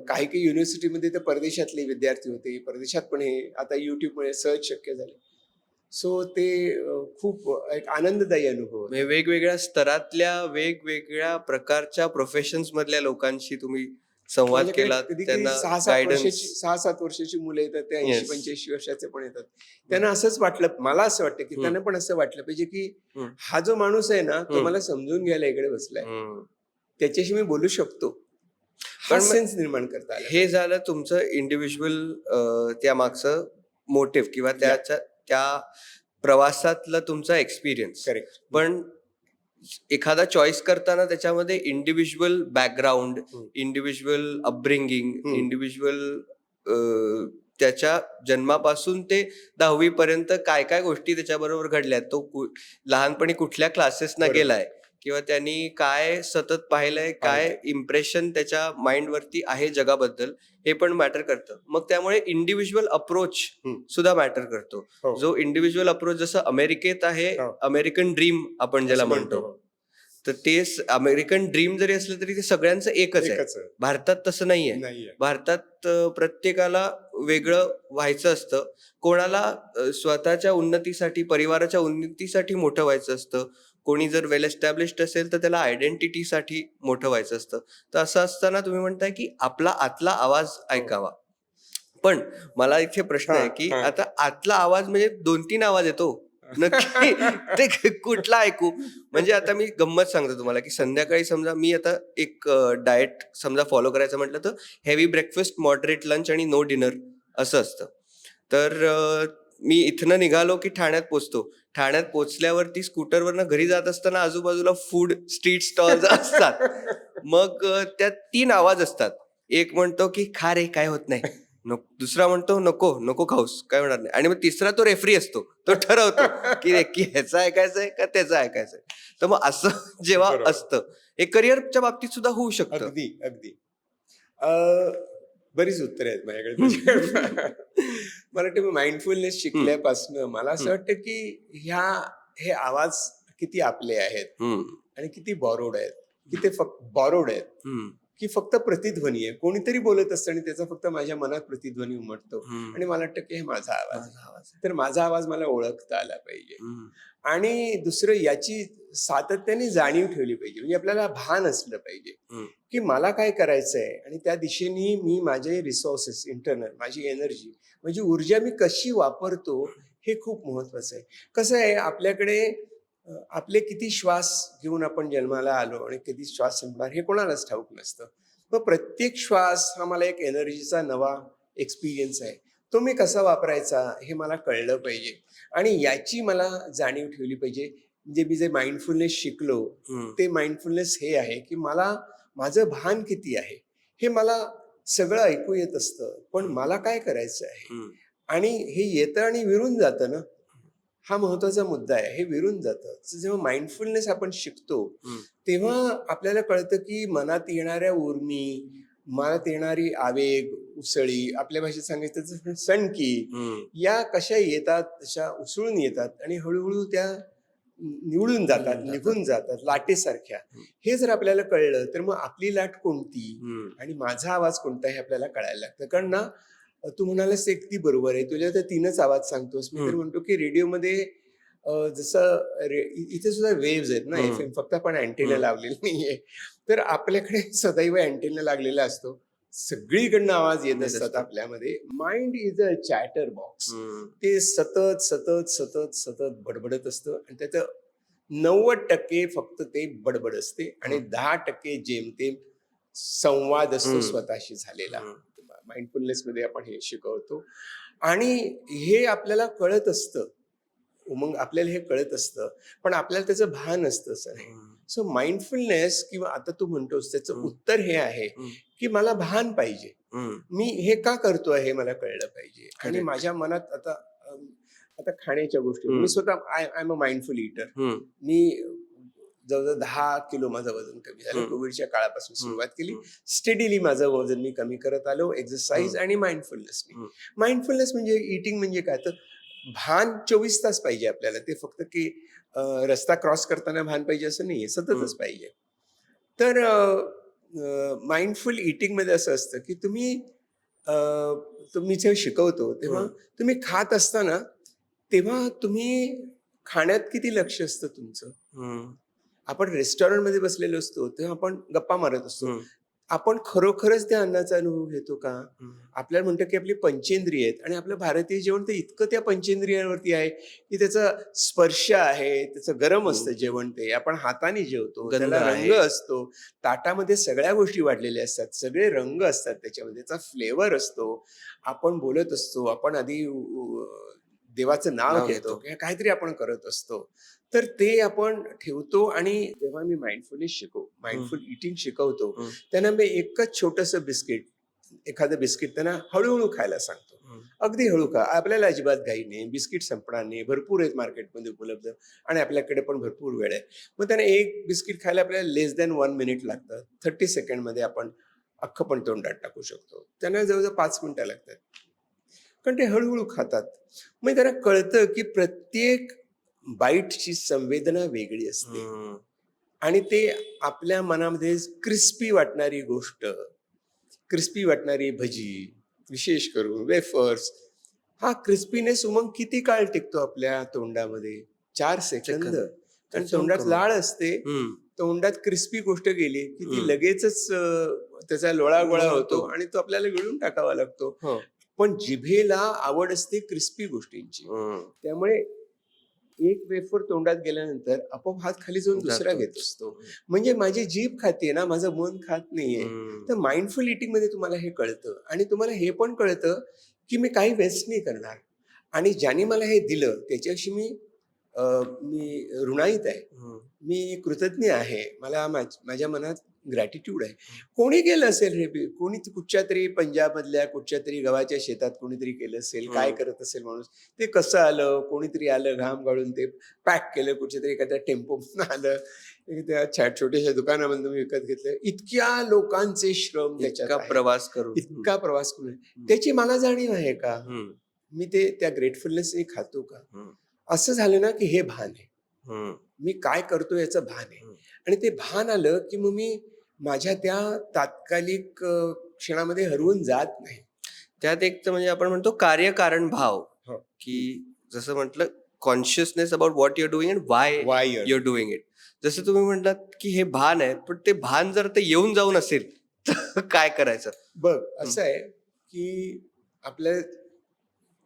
Speaker 1: काही युनिव्हर्सिटीमध्ये तर परदेशातले विद्यार्थी होते. परदेशात पण हे आता युट्यूबमुळे सहज शक्य झाले. सो ते खूप एक आनंददायी अनुभव.
Speaker 2: वेगवेगळ्या स्तरातल्या वेगवेगळ्या प्रकारच्या प्रोफेशन्स मधल्या लोकांशी तुम्ही संवाद केला,
Speaker 1: कधी
Speaker 2: त्यांना
Speaker 1: 6-7 वर्षाची मुलं येतात, ते 80-85 वर्षाचे पण येतात. त्यांना असंच वाटलं, मला असं वाटतं की त्यांना पण असं वाटलं पाहिजे की हा जो माणूस आहे ना, तो मला समजून घ्यायला इकडे बसलाय, त्याच्याशी मी बोलू शकतो. हा सेन्स निर्माण करता आला.
Speaker 2: हे झालं तुमचं इंडिव्हिज्युअल त्या मागचं मोटिव्ह किंवा त्या प्रवासातलं तुमचा एक्सपिरियन्स.
Speaker 1: करेक्ट.
Speaker 2: पण एखादा चॉईस करताना त्याच्यामध्ये individual background, individual upbringing, individual त्याच्या जन्मापासून ते 10वी पर्यंत काय काय गोष्टी त्याच्याबरोबर घडल्यात, तो लहानपणी कुठल्या क्लासेसना गेलाय किंवा त्यांनी काय सतत पाहिलंय, काय इम्प्रेशन त्याच्या माइंड वरती आहे जगाबद्दल, हे पण मॅटर करतं. मग त्यामुळे इंडिव्हिज्युअल अप्रोच सुद्धा मॅटर करतो. जो इंडिव्हिज्युअल अप्रोच जसं अमेरिकेत आहे, अमेरिकन ड्रीम आपण ज्याला म्हणतो, तर ते अमेरिकन ड्रीम जरी असलं तरी ते सगळ्यांचं एकच आहे. भारतात तसं नाहीये. भारतात प्रत्येकाला वेगळं व्हायचं असतं. कोणाला स्वतःच्या उन्नतीसाठी, परिवाराच्या उन्नतीसाठी मोठं व्हायचं असतं. कोणी जर वेल एस्टॅब्लिश्ड असेल तर त्याला आयडेंटिटीसाठी मोठं व्हायचं असतं. तर असं असताना तुम्ही म्हणताय की आपला आतला आवाज ऐकावा. पण मला इथे प्रश्न आहे की आता आतला आवाज म्हणजे 2-3 आवाज येतो नक्की, ते कुठला ऐकू? म्हणजे आता मी गंमत सांगतो तुम्हाला की संध्याकाळी समजा मी आता एक डाएट समजा फॉलो करायचं म्हटलं तर हेवी ब्रेकफास्ट, मॉडरेट लंच आणि नो डिनर असं असतं. तर मी इथनं निघालो की ठाण्यात पोचतो. ठाण्यात पोचल्यावरती स्कूटरवरनं घरी जात असताना आजूबाजूला फूड स्ट्रीट स्टॉल्स असतात. मग त्यात 3 आवाज असतात. एक म्हणतो की खा रे, काय होत नाही. दुसरा म्हणतो नको नको खाऊस, काय होणार नाही. आणि मग तिसरा तो रेफरी असतो, तो ठरवतो की ह्याचं ऐकायचंय का त्याचं ऐकायचंय. तर मग असं जेव्हा असतं, हे करिअरच्या बाबतीत सुद्धा होऊ शकतं.
Speaker 1: अगदी बरीच उत्तरं आहेत माझ्याकडे. मला वाटतं माइंडफुलनेस शिकल्यापासून मला असं वाटतं की हे आवाज किती आपले आहेत आणि किती बॉरोड आहेत, की ते फक्त बॉरोड आहेत, की फक्त प्रतिध्वनी आहे. कोणीतरी बोलत असतं आणि त्याचा फक्त माझ्या मनात प्रतिध्वनी उमटतो आणि मला वाटतं की हे माझा आवाज आहे. तर माझा आवाज मला ओळखता आला पाहिजे. आणि दुसरं, याची सातत्याने जाणीव ठेवली पाहिजे. म्हणजे आपल्याला भान असलं पाहिजे की मला काय करायचंय आणि त्या दिशेने मी माझे रिसोर्सेस इंटरनल, माझी एनर्जी, माझी ऊर्जा मी कशी वापरतो, हे खूप महत्वाचं आहे. कसं आहे, आपल्याकडे आपले किती श्वास घेऊन आपण जन्माला आलो आणि किती श्वास संपणार हे कोणालाच ठाऊक नसतं. मग प्रत्येक श्वास हा मला एक एनर्जीचा नवा एक्सपिरियन्स आहे. तो मी कसा वापरायचा हे मला कळलं पाहिजे आणि याची मला जाणीव ठेवली पाहिजे. म्हणजे मी जे माइंडफुलनेस शिकलो ते माइंडफुलनेस हे आहे की मला माझं भान किती आहे हे मला सगळं ऐकू येत असतं, पण मला काय करायचं आहे आणि हे येतं आणि विरून जातं ना, हा महत्वाचा मुद्दा आहे. हे विरून जातं. जेव्हा माइंडफुलनेस आपण शिकतो तेव्हा आपल्याला कळतं की मनात येणाऱ्या उर्मी, मनात येणारी आवेग, उसळी, आपल्या भाषेत सांगायचं तर सणकी, या कशा येतात, तशा उसळून येतात आणि हळूहळू त्या निवडून जातात, निघून जातात लाटेसारख्या. हे जर आपल्याला कळलं तर मग आपली लाट कोणती आणि माझा आवाज कोणता हे आपल्याला कळायला लागतं. कारण ना, तू म्हणालास ते अगदी बरोबर आहे. तुझ्या तर 3च आवाज सांगतोस. मी तर म्हणतो की रेडिओमध्ये जसं इथे सुद्धा वेव्ज आहेत ना, FM, फक्त आपण अँटेना लावलेला नाहीये. तर आपल्याकडे सदैव अँटेना लागलेला असतो. सगळीकडनं आवाज येत असतात आपल्यामध्ये. Mind is a chatterbox. ते सतत सतत सतत सतत बडबडत असतं आणि त्याचं 90% फक्त ते बडबड असते आणि 10% जेमतेम संवाद असतो स्वतःशी झालेला. माइंडफुलनेस मध्ये आपण हे शिकवतो आणि हे आपल्याला कळत असतं. मग आपल्याला हे कळत असतं, पण आपल्याला त्याचं भान असतं असं नाही. सो माइंडफुलनेस किंवा आता तू म्हणतोस त्याचं उत्तर हे आहे की मला भान पाहिजे. मी हे का करतोय हे मला कळलं पाहिजे आणि माझ्या मनात आता खाण्याच्या गोष्टी, मी स्वतः I am a mindful eater. मी जवळजवळ 10 किलो माझं वजन कमी झालं. कोविडच्या काळापासून सुरुवात केली. स्टेडीली माझं वजन मी कमी करत आलो, एक्सरसाइज आणि माइंडफुलनेसने. माइंडफुलनेस म्हणजे इटिंग म्हणजे काय, तर भान 24 तास पाहिजे आपल्याला. ते फक्त की रस्ता क्रॉस करताना भान पाहिजे असं नाहीये, सततच पाहिजे. तर माइंडफुल इटिंग मध्ये असं असतं की तुम्ही जेव्हा शिकवतो तेव्हा तुम्ही खात असताना तेव्हा तुम्ही खाण्यात किती लक्ष असतं तुमचं. आपण रेस्टॉरंट मध्ये बसलेलो असतो तेव्हा आपण गप्पा मारत असतो. आपण खरोखरच त्या अन्नाचा अनुभव घेतो का? आपल्याला म्हणतं की आपली पंचेंद्रिय आहेत आणि आपलं भारतीय जेवण तर इतकं त्या पंचेंद्रियांवरती आहे की त्याचा स्पर्श आहे, त्याचं गरम असतं जेवण, ते आपण हाताने जेवतो,
Speaker 2: गंध
Speaker 1: त्याला रंग
Speaker 2: आहे.
Speaker 1: असतो, ताटामध्ये सगळ्या गोष्टी वाढलेल्या असतात, सगळे रंग असतात त्याच्यामध्ये, त्याचा फ्लेवर असतो, आपण बोलत असतो, आपण आधी देवाचं नाव घेतो किंवा काहीतरी आपण करत असतो. तर ते आपण ठेवतो. आणि जेव्हा मी माइंडफुल इटिंग शिकवतो, त्यांना मी एकच छोटंसं बिस्किट, एखादं बिस्किट त्यांना हळूहळू खायला सांगतो. अगदी हळू खा, आपल्याला अजिबात घाई नाही, बिस्किट संपणार नाही, भरपूर आहेत मार्केटमध्ये उपलब्ध आणि आपल्याकडे पण भरपूर वेळ आहे. मग त्यांना एक बिस्किट खायला आपल्याला लेस दॅन 1 मिनिट लागतं. 30 सेकंडमध्ये आपण अख्खं पण तोंडात टाकू शकतो. त्यांना जवळजवळ 5 मिनिटं लागतात, कारण ते हळूहळू खातात. मग त्यांना कळतं की प्रत्येक बाईटची संवेदना वेगळी असते आणि ते आपल्या मनामध्ये क्रिस्पी वाटणारी गोष्ट, क्रिस्पी वाटणारी भजी, विशेष करून वेफर्स, हा क्रिस्पीनेस मग किती काळ टिकतो आपल्या तोंडामध्ये? 4 सेकंद. कारण तोंडात लाळ असते, तोंडात क्रिस्पी गोष्ट गेली की ती लगेचच त्याचा लोळागोळा होतो आणि तो आपल्याला गिळून टाकावा लागतो. पण जिभेला आवड असते क्रिस्पी गोष्टींची, त्यामुळे एक वेफर तोंडात गेल्यानंतर आपोआप हात खाली जाऊन दुसरा घेत असतो. म्हणजे माझी जीभ खाते ना, माझं मन खात नाहीये. तर माइंडफुल इटिंग मध्ये तुम्हाला हे कळतं आणि तुम्हाला हे पण कळतं की मी काही वेस्ट नाही करणार आणि ज्याने मला हे दिलं त्याच्याशी मी ऋणाईत आहे, मी कृतज्ञ आहे, मला माझ्या मनात ग्रॅटिट्यूड आहे. कोणी केलं असेल हे, कोणी कुठच्या तरी पंजाब मधल्या कुठच्या तरी गव्हाच्या शेतात कोणीतरी केलं असेल, काय करत असेल माणूस, ते कसं आलं, कोणीतरी आलं घाम गाळून ते पॅक केलं, कुठच्या तरी एखाद्या टेम्पो आलं, त्या छोट्याशा दुकानामधून विकत घेतलं. इतक्या लोकांचे श्रम त्याच्यात,
Speaker 2: प्रवास करून,
Speaker 1: इतका प्रवास करून, त्याची मला जाणीव आहे का? मी ते त्या ग्रेटफुलनेसने खातो का? असं झालं ना की हे भान आहे, मी काय करतो याचं भान आहे. आणि ते भान आलं की मग मी माझ्या त्या तात्कालिक क्षणामध्ये हरवून जात नाही.
Speaker 2: त्यात एक तर म्हणजे आपण म्हणतो कार्यकारण भाव, की जसं म्हटलं consciousness about what your doing and Y your doing it. जसं तुम्ही म्हटलात की हे भान आहे, पण ते भान जर ते येऊन जाऊन असेल तर काय करायचं?
Speaker 1: बघ, असं आहे की आपल्या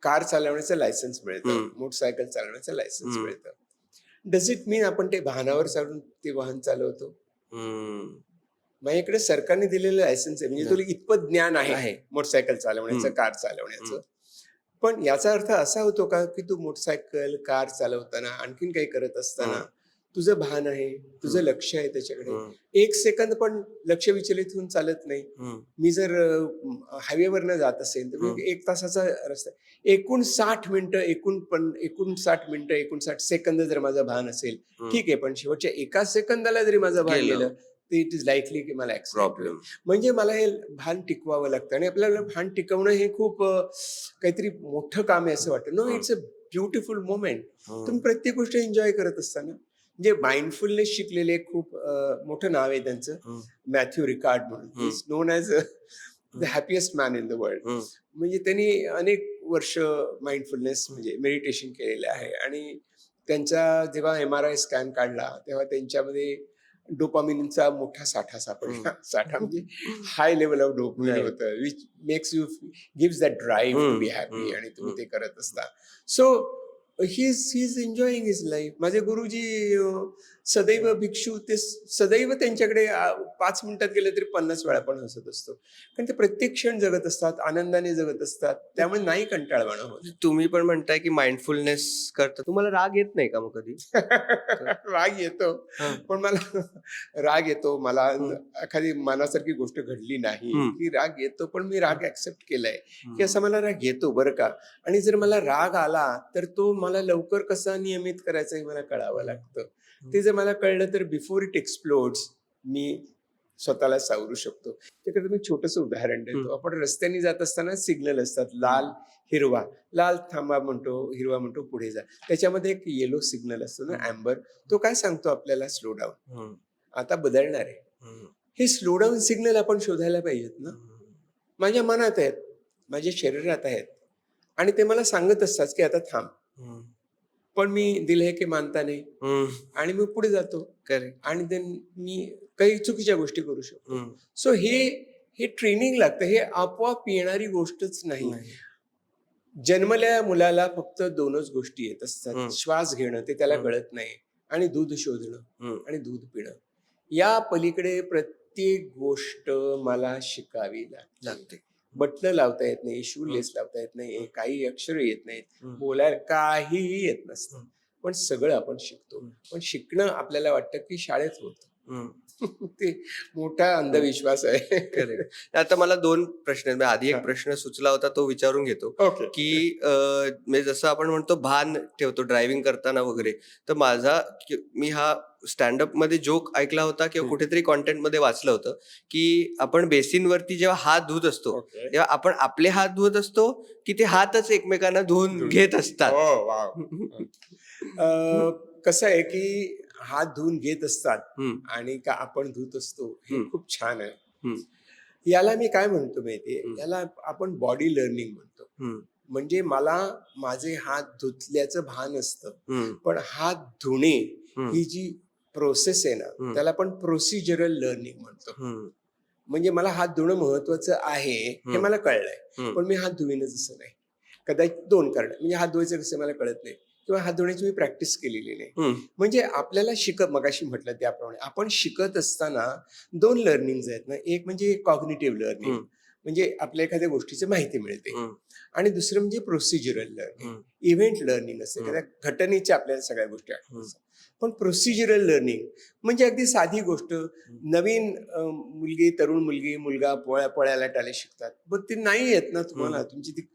Speaker 1: कार चालवण्याचं लायसन्स मिळतं, मोटरसायकल चालवण्याचं लायसन्स मिळतं. डज इट मीन आपण ते भानावर चालून ते वाहन चालवतो? माझ्याकडे सरकारने दिलेलं लायसन्स आहे, म्हणजे तुला इतपत ज्ञान आहे मोटरसायकल चालवण्याचं, कार चालवण्याचं. पण याचा अर्थ असा होतो का की तू मोटरसायकल, कार चालवताना, आणखीन काही करत असताना तुझं भान आहे, तुझं लक्ष आहे त्याच्याकडे? 1 सेकंद पण लक्ष विचलित होऊन चालत नाही. मी जर हायवेवरनं जात असेल तर 1 तासाचा रस्ता, एकूण 60 मिनिटं, एकूण 60 मिनिटं, 59 सेकंद जर माझं भान असेल, ठीक आहे. पण शेवटच्या 1 सेकंदाला जरी माझं भान गेलं तर इट इज लाईकली की मला प्रॉब्लेम. म्हणजे मला हे भान टिकवावं लागतं आणि आपल्याला भान टिकवणं हे खूप काहीतरी मोठं काम आहे असं वाटतं. No, it's a beautiful moment. तुम्ही प्रत्येक गोष्ट एन्जॉय करत असताना, म्हणजे माइंडफुलनेस शिकलेले खूप मोठं नाव आहे त्यांचं, मॅथ्यू रिकार्ड म्हणून, is non as the happiest man in the world. म्हणजे त्यांनी अनेक वर्ष माइंडफुलनेस म्हणजे मेडिटेशन केलेलं आहे आणि त्यांचा जेव्हा MRI स्कॅन काढला तेव्हा त्यांच्यामध्ये डोपामिनचा मोठा साठा सापडला. साठा म्हणजे हाय लेवल ऑफ डोपामिन होतं, which makes you gives that drive to be happy, आणि तुम्ही ते करत असता. So he is enjoying his life. माझे गुरुजी सदैव भिक्षू, ते सदैव त्यांच्याकडे 5 मिनिटात गेले तरी 50 वेळा पण हसत असतो, कारण ते प्रत्येक क्षण जगत असतात, आनंदाने जगत असतात, त्यामुळे नाही कंटाळवाणं होत.
Speaker 2: तुम्ही पण म्हणताय की माइंडफुलनेस करता, तुम्हाला राग येत नाही का मग कधी?
Speaker 1: राग येतो, पण मला राग येतो, मला एखादी मनासारखी गोष्ट घडली नाही की राग येतो, पण मी राग ऍक्सेप्ट केलाय की असा मला राग येतो बरं का. आणि जर मला राग आला तर तो मला लवकर कसा नियमित करायचा हे मला कळावं लागतं. ते जर मला कळलं तर बिफोर इट एक्सप्लोड्स मी स्वतःला सावरू शकतो. त्याकडे मी छोटंसं उदाहरण देतो. आपण रस्त्याने जात असताना सिग्नल असतात, लाल, हिरवा. लाल थांबा म्हणतो, हिरवा म्हणतो पुढे जा. त्याच्यामध्ये एक येलो सिग्नल असतो ना, ॲम्बर, तो काय सांगतो आपल्याला? स्लो डाऊन, आता बदलणार आहे. हे स्लो डाऊन सिग्नल आपण शोधायला पाहिजेत ना. माझ्या मनात आहेत, माझ्या शरीरात आहेत आणि ते मला सांगत असतात की आता थांब. पण मी दिल है की मानता नाही आणि मी पुढे जातो
Speaker 2: करेक्ट.
Speaker 1: आणि देन मी काही चुकीच्या गोष्टी करू शकतो. सो हे ट्रेनिंग लागतं. हे आपोआप येणारी गोष्टच नाही. जन्मल्या मुलाला फक्त 2च गोष्टी येत असतात. श्वास घेणं ते त्याला कळत नाही आणि दूध शोधणं आणि दूध पिणं. या पलीकडे प्रत्येक गोष्ट मला शिकावी लागते. बटणं लावता येत नाही, शूलेस लावता येत नाही, काही अक्षर येत नाहीत, बोलायला काहीही येत नसतं. पण सगळं आपण शिकतो. पण शिकणं आपल्याला वाटतं की शाळेत होतं. ते मोठा अंधविश्वास आहे.
Speaker 2: करेक्ट. आता मला 2 प्रश्न आहेत. आधी एक प्रश्न सुचला होता तो विचारून घेतो
Speaker 1: ओके.
Speaker 2: की म्हणजे जसं आपण म्हणतो भान ठेवतो ड्रायव्हिंग करताना वगैरे, तर मी हा स्टँडअप मध्ये जोक ऐकला होता किंवा कुठेतरी कॉन्टेंट मध्ये वाचलं होतं की आपण बेसिनवरती जेव्हा हात धुत असतो तेव्हा आपण आपले हात धुवत असतो की ते हातच एकमेकांना धुवून घेत असतात.
Speaker 1: कसं आहे की हात धुवून घेत असतात आणि का आपण धुत असतो हे खूप छान आहे. याला मी काय म्हणतो माहितीये, याला आपण बॉडी लर्निंग म्हणतो. म्हणजे मला माझे हात धुतल्याचं भान असतं, पण हात धुणे ही जी प्रोसेस आहे ना त्याला आपण प्रोसिजरल लर्निंग म्हणतो. म्हणजे मला हात धुणं महत्वाचं आहे हे मला कळलंय, पण मी हात धुवीनच असं नाही. कदाचित 2 कारण, म्हणजे हात धुवायचं कसं मला कळत नाही किंवा हात धुण्याची मी प्रॅक्टिस केलेली नाही. म्हणजे आपल्याला मगाशी म्हटलं त्याप्रमाणे आपण शिकत असताना 2 लर्निंग आहेत ना. एक म्हणजे कॉग्निटिव्ह लर्निंग, म्हणजे आपल्या एखाद्या गोष्टीची माहिती मिळते, आणि दुसरं म्हणजे प्रोसिजरल लर्निंग, इव्हेंट लर्निंग असते. एखाद्या घटनेच्या आपल्याला सगळ्या गोष्टी आठवतात. पण प्रोसिजरल लर्निंग म्हणजे अगदी साधी गोष्ट. नवीन तरुण मुलगी मुलगा पोळ्याला टाले शिकतात, पण ते नाही येत ना तुम्हाला. तुमची ती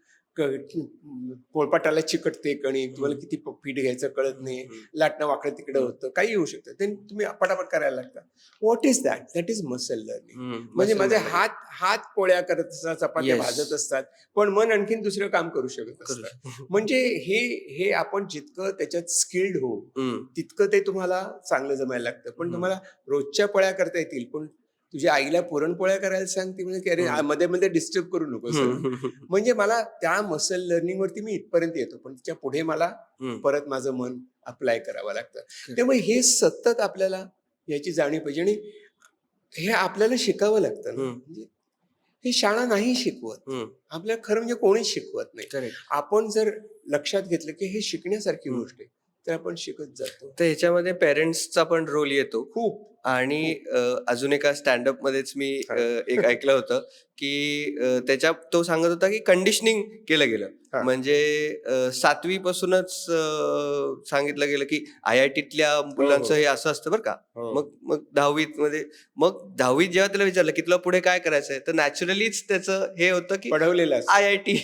Speaker 1: पोळपाटाला चिकटते कणिक, तुम्हाला किती पीठ घ्यायचं कळत नाही, लाटणं वाकडं तिकडं होतं, काही येऊ शकतं. ते तुम्ही पटापट करायला लागता. What is that? That is muscle learning. म्हणजे माझे हात पोळ्या करत असतात, चपात्या भाजत असतात, पण मन आणखीन दुसरं काम करू शकत असतात. म्हणजे हे आपण जितकं त्याच्यात स्किल्ड होऊ तितकं ते तुम्हाला चांगलं जमायला लागतं. पण तुम्हाला रोजच्या पोळ्या करता येतील, पण तुझ्या आईला पुरणपोळ्या करायला सांगते म्हणजे की अरे मध्ये मध्ये डिस्टर्ब करू नकोस. म्हणजे मला त्या मसल लर्निंग वरती मी इथपर्यंत येतो, पण त्याच्या पुढे मला परत माझं मन अप्लाय करावं लागतं. त्यामुळे हे सतत आपल्याला याची जाणीव पाहिजे आणि हे आपल्याला शिकावं लागतं ना. म्हणजे हे शाळा नाही शिकवत आपल्याला, खरं म्हणजे कोणीच शिकवत नाही. आपण जर लक्षात घेतलं की हे शिकण्यासारखी गोष्ट आहे तर आपण शिकत जातो.
Speaker 2: तर ह्याच्यामध्ये पेरेंट्सचा पण रोल येतो
Speaker 1: खूप.
Speaker 2: आणि अजून एका स्टँडअप मध्येच मी एक ऐकलं होतं की त्याच्यात तो सांगत होता की कंडिशनिंग केलं गेलं. म्हणजे 7वी पासूनच सांगितलं गेलं की IITतल्या मुलांचं हे असं असतं बरं का. मग 10वीत जेव्हा त्याला विचारलं की तुला पुढे काय करायचंय, तर नॅचरलीच त्याचं हे होतं की
Speaker 1: पढवलेलं
Speaker 2: IIT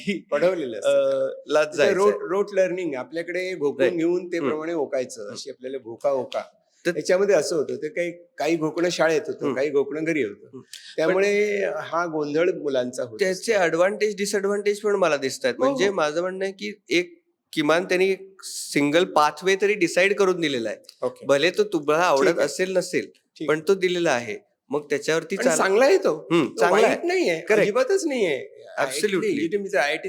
Speaker 1: लाच जायचं. रोट लर्निंग आपल्याकडे घोकून घेऊन ते प्रमाणे ओकायचं, अशी आपल्याला भोका. त्याच्यामध्ये असं होतं ते काही घोकणं शाळेत होतं, काही घोकणं घरी होतं. त्यामुळे हा गोंधळ मुलांचा होतो.
Speaker 2: त्याचे ऍडव्हान्टेज डिसएडव्हान्टेज पण मला दिसत आहेत. म्हणजे माझं म्हणणं आहे की एक किमान त्यांनी सिंगल पाथवे तरी डिसाईड करून दिलेला आहे. भले तो तुम्हाला आवडत असेल नसेल, पण तो दिलेला आहे. मग त्याच्यावरती
Speaker 1: चांगला आहे तो,
Speaker 2: चांगला
Speaker 1: नाहीये, अजिबातच नाहीये.
Speaker 2: ऍब्सोल्युटली.
Speaker 1: मी IIT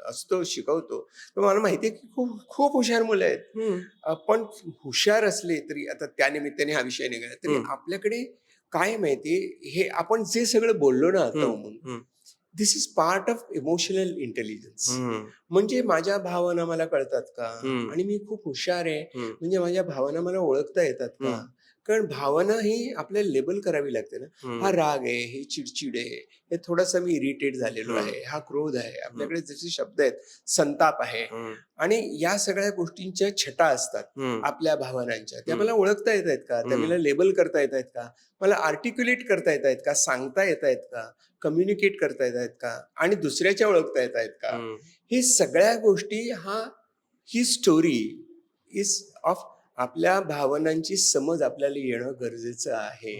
Speaker 1: असतो, शिकवतो, तर मला माहितीये की खूप हुशार मुलं आहेत. पण हुशार असले तरी, आता त्या निमित्ताने हा विषय निघाला तरी आपल्याकडे काय माहितीये, हे आपण जे सगळं बोललो ना आता, this is part of emotional intelligence. म्हणजे माझ्या भावना मला कळतात का, आणि मी खूप हुशार आहे म्हणजे माझ्या भावना मला ओळखता येतात का. कारण भावना ही आपल्याला लेबल करावी लागते ना. हा राग आहे, हे चिडचिड आहे, हे थोडासा मी इरिटेट झालेलो आहे, हा क्रोध आहे. आपल्याकडे जसे शब्द आहेत, संताप आहे, आणि या सगळ्या गोष्टींच्या छटा असतात आपल्या भावनांच्या. त्या मला ओळखता येत आहेत का, त्या मला लेबल करता येत आहेत का, मला आर्टिक्युलेट करता येत आहेत का, सांगता येत आहेत का, कम्युनिकेट करता येत आहेत का, आणि दुसऱ्याच्या ओळखता येत आहेत का. हे सगळ्या गोष्टी ही स्टोरी इज ऑफ आपल्या भावनांची समज आपल्याला येणं गरजेचं आहे.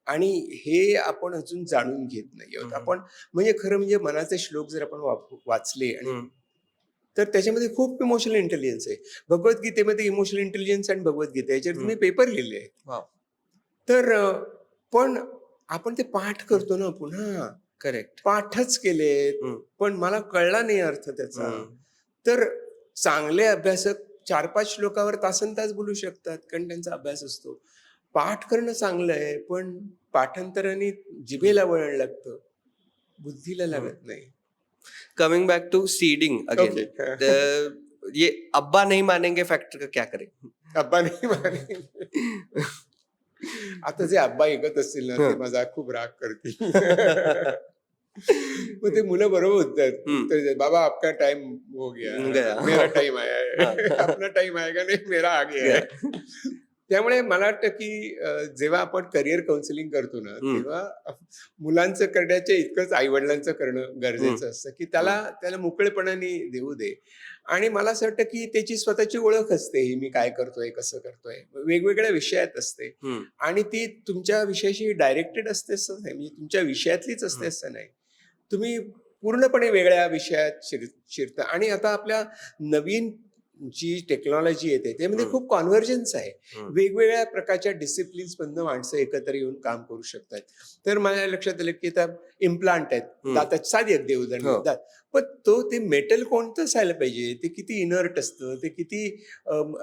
Speaker 1: आणि हे आपण अजून जाणून घेत नाही आहोत आपण. म्हणजे खरं म्हणजे मनाचे श्लोक जर आपण वाचले आणि तर त्याच्यामध्ये खूप इमोशनल इंटेलिजन्स आहे. भगवद्गीतेमध्ये इमोशनल इंटेलिजन्स आणि भगवद्गीता याच्यावरती मी पेपर लिहिले आहे. तर पण आपण ते पाठ करतो ना पुन्हा.
Speaker 2: करेक्ट.
Speaker 1: पाठच केले पण मला कळला नाही अर्थ त्याचा. तर चांगले अभ्यासक 4-5 श्लोकावर तासनतास बोलू शकतात कारण त्यांचा अभ्यास असतो. पाठ करणं चांगलं आहे, पण पाठांतराने जिभेला वळण लागतं, बुद्धीला लागत नाही.
Speaker 2: Coming back to seeding again,
Speaker 1: Okay.
Speaker 2: ये अब्बा नहीं मानेंगे फैक्टर का क्या करें?
Speaker 1: अब्बा नाही माने. आता जे अब्बा ऐकत असतील ना, ते माझा खूप राग करतील. मग ते मुलं बरोबर होतात. तर बाबा आपका टाइम हो गया,
Speaker 2: गया.
Speaker 1: मेरा टाइम आया है. अपना टाइम आएगा नहीं, मेरा आ गया है. त्यामुळे मला वाटतं की जेव्हा आपण करिअर काउन्सिलिंग करतो ना, तेव्हा मुलांचं करण्याच्या इतकंच आई वडिलांचं करणं गरजेचं असतं की त्याला मोकळेपणाने देऊ दे. आणि मला असं वाटतं की त्याची स्वतःची ओळख असते, ही मी काय करतोय, कसं करतोय, वेगवेगळ्या विषयात असते आणि ती तुमच्या विषयाशी डायरेक्टेड असते असं नाही, म्हणजे तुमच्या विषयातलीच असते असं नाही. तुम्ही पूर्णपणे वेगळ्या विषयात शिरता. आणि आता आपल्या नवीन जी टेक्नॉलॉजी येते त्यामध्ये खूप कॉन्व्हर्जन्स आहे. वेगवेगळ्या प्रकारच्या डिसिप्लिन्स मधनं माणसं एकत्र येऊन काम करू शकतात. तर माझ्या लक्षात आलं की आता इम्प्लांट आहेत, दाताची साधी अगदी उदाहरण दात, पण ते मेटल कोणतं असायला पाहिजे, ते किती इनर्ट असतं, ते किती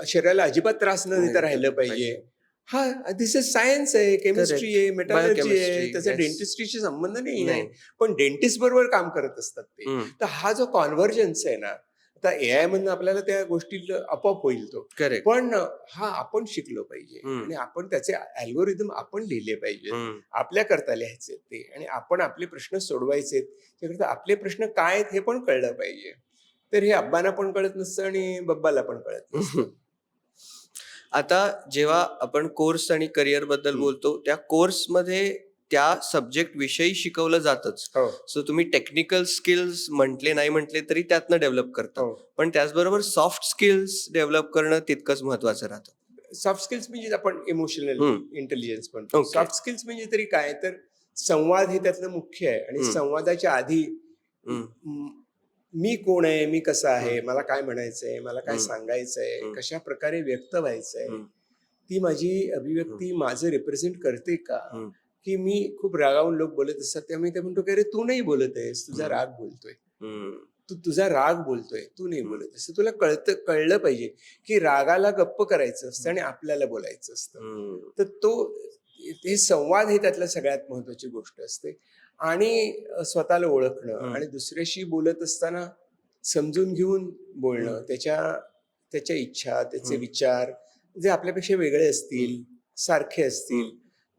Speaker 1: शरीराला अजिबात त्रास न देता राहिलं पाहिजे. हा, दिस इज सायन्स आहे, केमिस्ट्री आहे, मेटॉलॉजी आहे, त्याचा डेंटिस्ट्रीशी संबंध नाही आहे, पण डेंटिस्ट बरोबर काम करत असतात ते. तर हा जो कॉन्व्हर्जन्स आहे ना, आता एआय मधनं आपल्याला त्या गोष्टीला आपोआप होईल तो, पण हा आपण शिकलो पाहिजे आणि आपण त्याचे अल्गोरिदम आपण लिहिले पाहिजे, आपल्या करता लिहायचे ते, आणि आपण आपले प्रश्न सोडवायचे, त्याकरता आपले प्रश्न काय आहेत हे पण कळलं पाहिजे. तर हे अब्बांना पण कळत नसतं आणि बब्बाला पण कळत नसतं.
Speaker 2: आता जेव्हा आपण कोर्स आणि करिअर बद्दल बोलतो, त्या कोर्समध्ये त्या सब्जेक्ट विषयी शिकवलं जातच. सो तुम्ही टेक्निकल स्किल्स म्हटले नाही म्हटले तरी त्यातनं डेव्हलप करता, पण त्याचबरोबर सॉफ्ट स्किल्स डेव्हलप करणं तितकंच महत्वाचं राहतं.
Speaker 1: सॉफ्ट स्किल्स म्हणजे आपण इमोशनल इंटेलिजन्स म्हणतो. सॉफ्ट स्किल्स म्हणजे तरी काय, तर संवाद हे त्यातलं मुख्य आहे. आणि संवादाच्या आधी मी कोण आहे, मी कसा आहे, मला काय म्हणायचंय, मला काय सांगायचंय, कशा प्रकारे व्यक्त व्हायचंय, ती माझी अभिव्यक्ती माझं रिप्रेझेंट करते का, की मी खूप रागावून लोक बोलत असतात त्यामुळे ते म्हणतो की अरे तू नाही बोलत आहेस, तुझा राग बोलतोय, तुझा राग बोलतोय, तू नाही बोलत आहेस. तुला कळलं पाहिजे की रागाला गप्प करायचं असतं आणि आपल्याला बोलायचं असतं. तर हे संवाद हे त्यातल्या सगळ्यात महत्वाची गोष्ट असते. आणि स्वतःला ओळखणं आणि दुसऱ्याशी बोलत असताना समजून घेऊन बोलणं, त्याच्या इच्छा, त्याचे विचार जे आपल्यापेक्षा वेगळे असतील, सारखे असतील,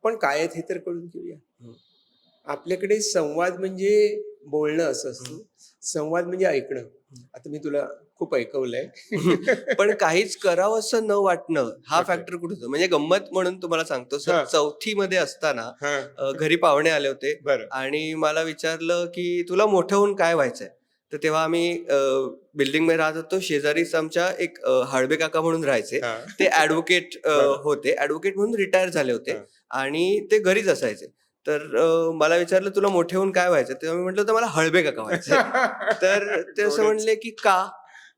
Speaker 1: पण काय आहेत हे तर कळून घेऊया. आपल्याकडे संवाद म्हणजे बोलणं असं असतं, संवाद म्हणजे ऐकणं. आता मी तुला खूप ऐकवलंय,
Speaker 2: पण काहीच करावं असं न वाटणं हा फॅक्टर कुठे होतो. म्हणजे गंमत म्हणून तुम्हाला सांगतो सर, 4थी मध्ये असताना घरी पाहुणे आले होते आणि मला विचारलं की तुला मोठं होऊन काय व्हायचंय. तर तेव्हा आम्ही बिल्डिंग मध्ये राहत होतो, शेजारीच आमच्या एक हळबे काका म्हणून राहायचे, ते ऍडव्होकेट होते, ऍडव्होकेट म्हणून रिटायर झाले होते आणि ते घरीच असायचे. तर मला विचारलं तुला मोठे होऊन काय व्हायचं, तेव्हा मी म्हटलं तर मला हळबे काका व्हायचं. तर ते असं म्हणले की का,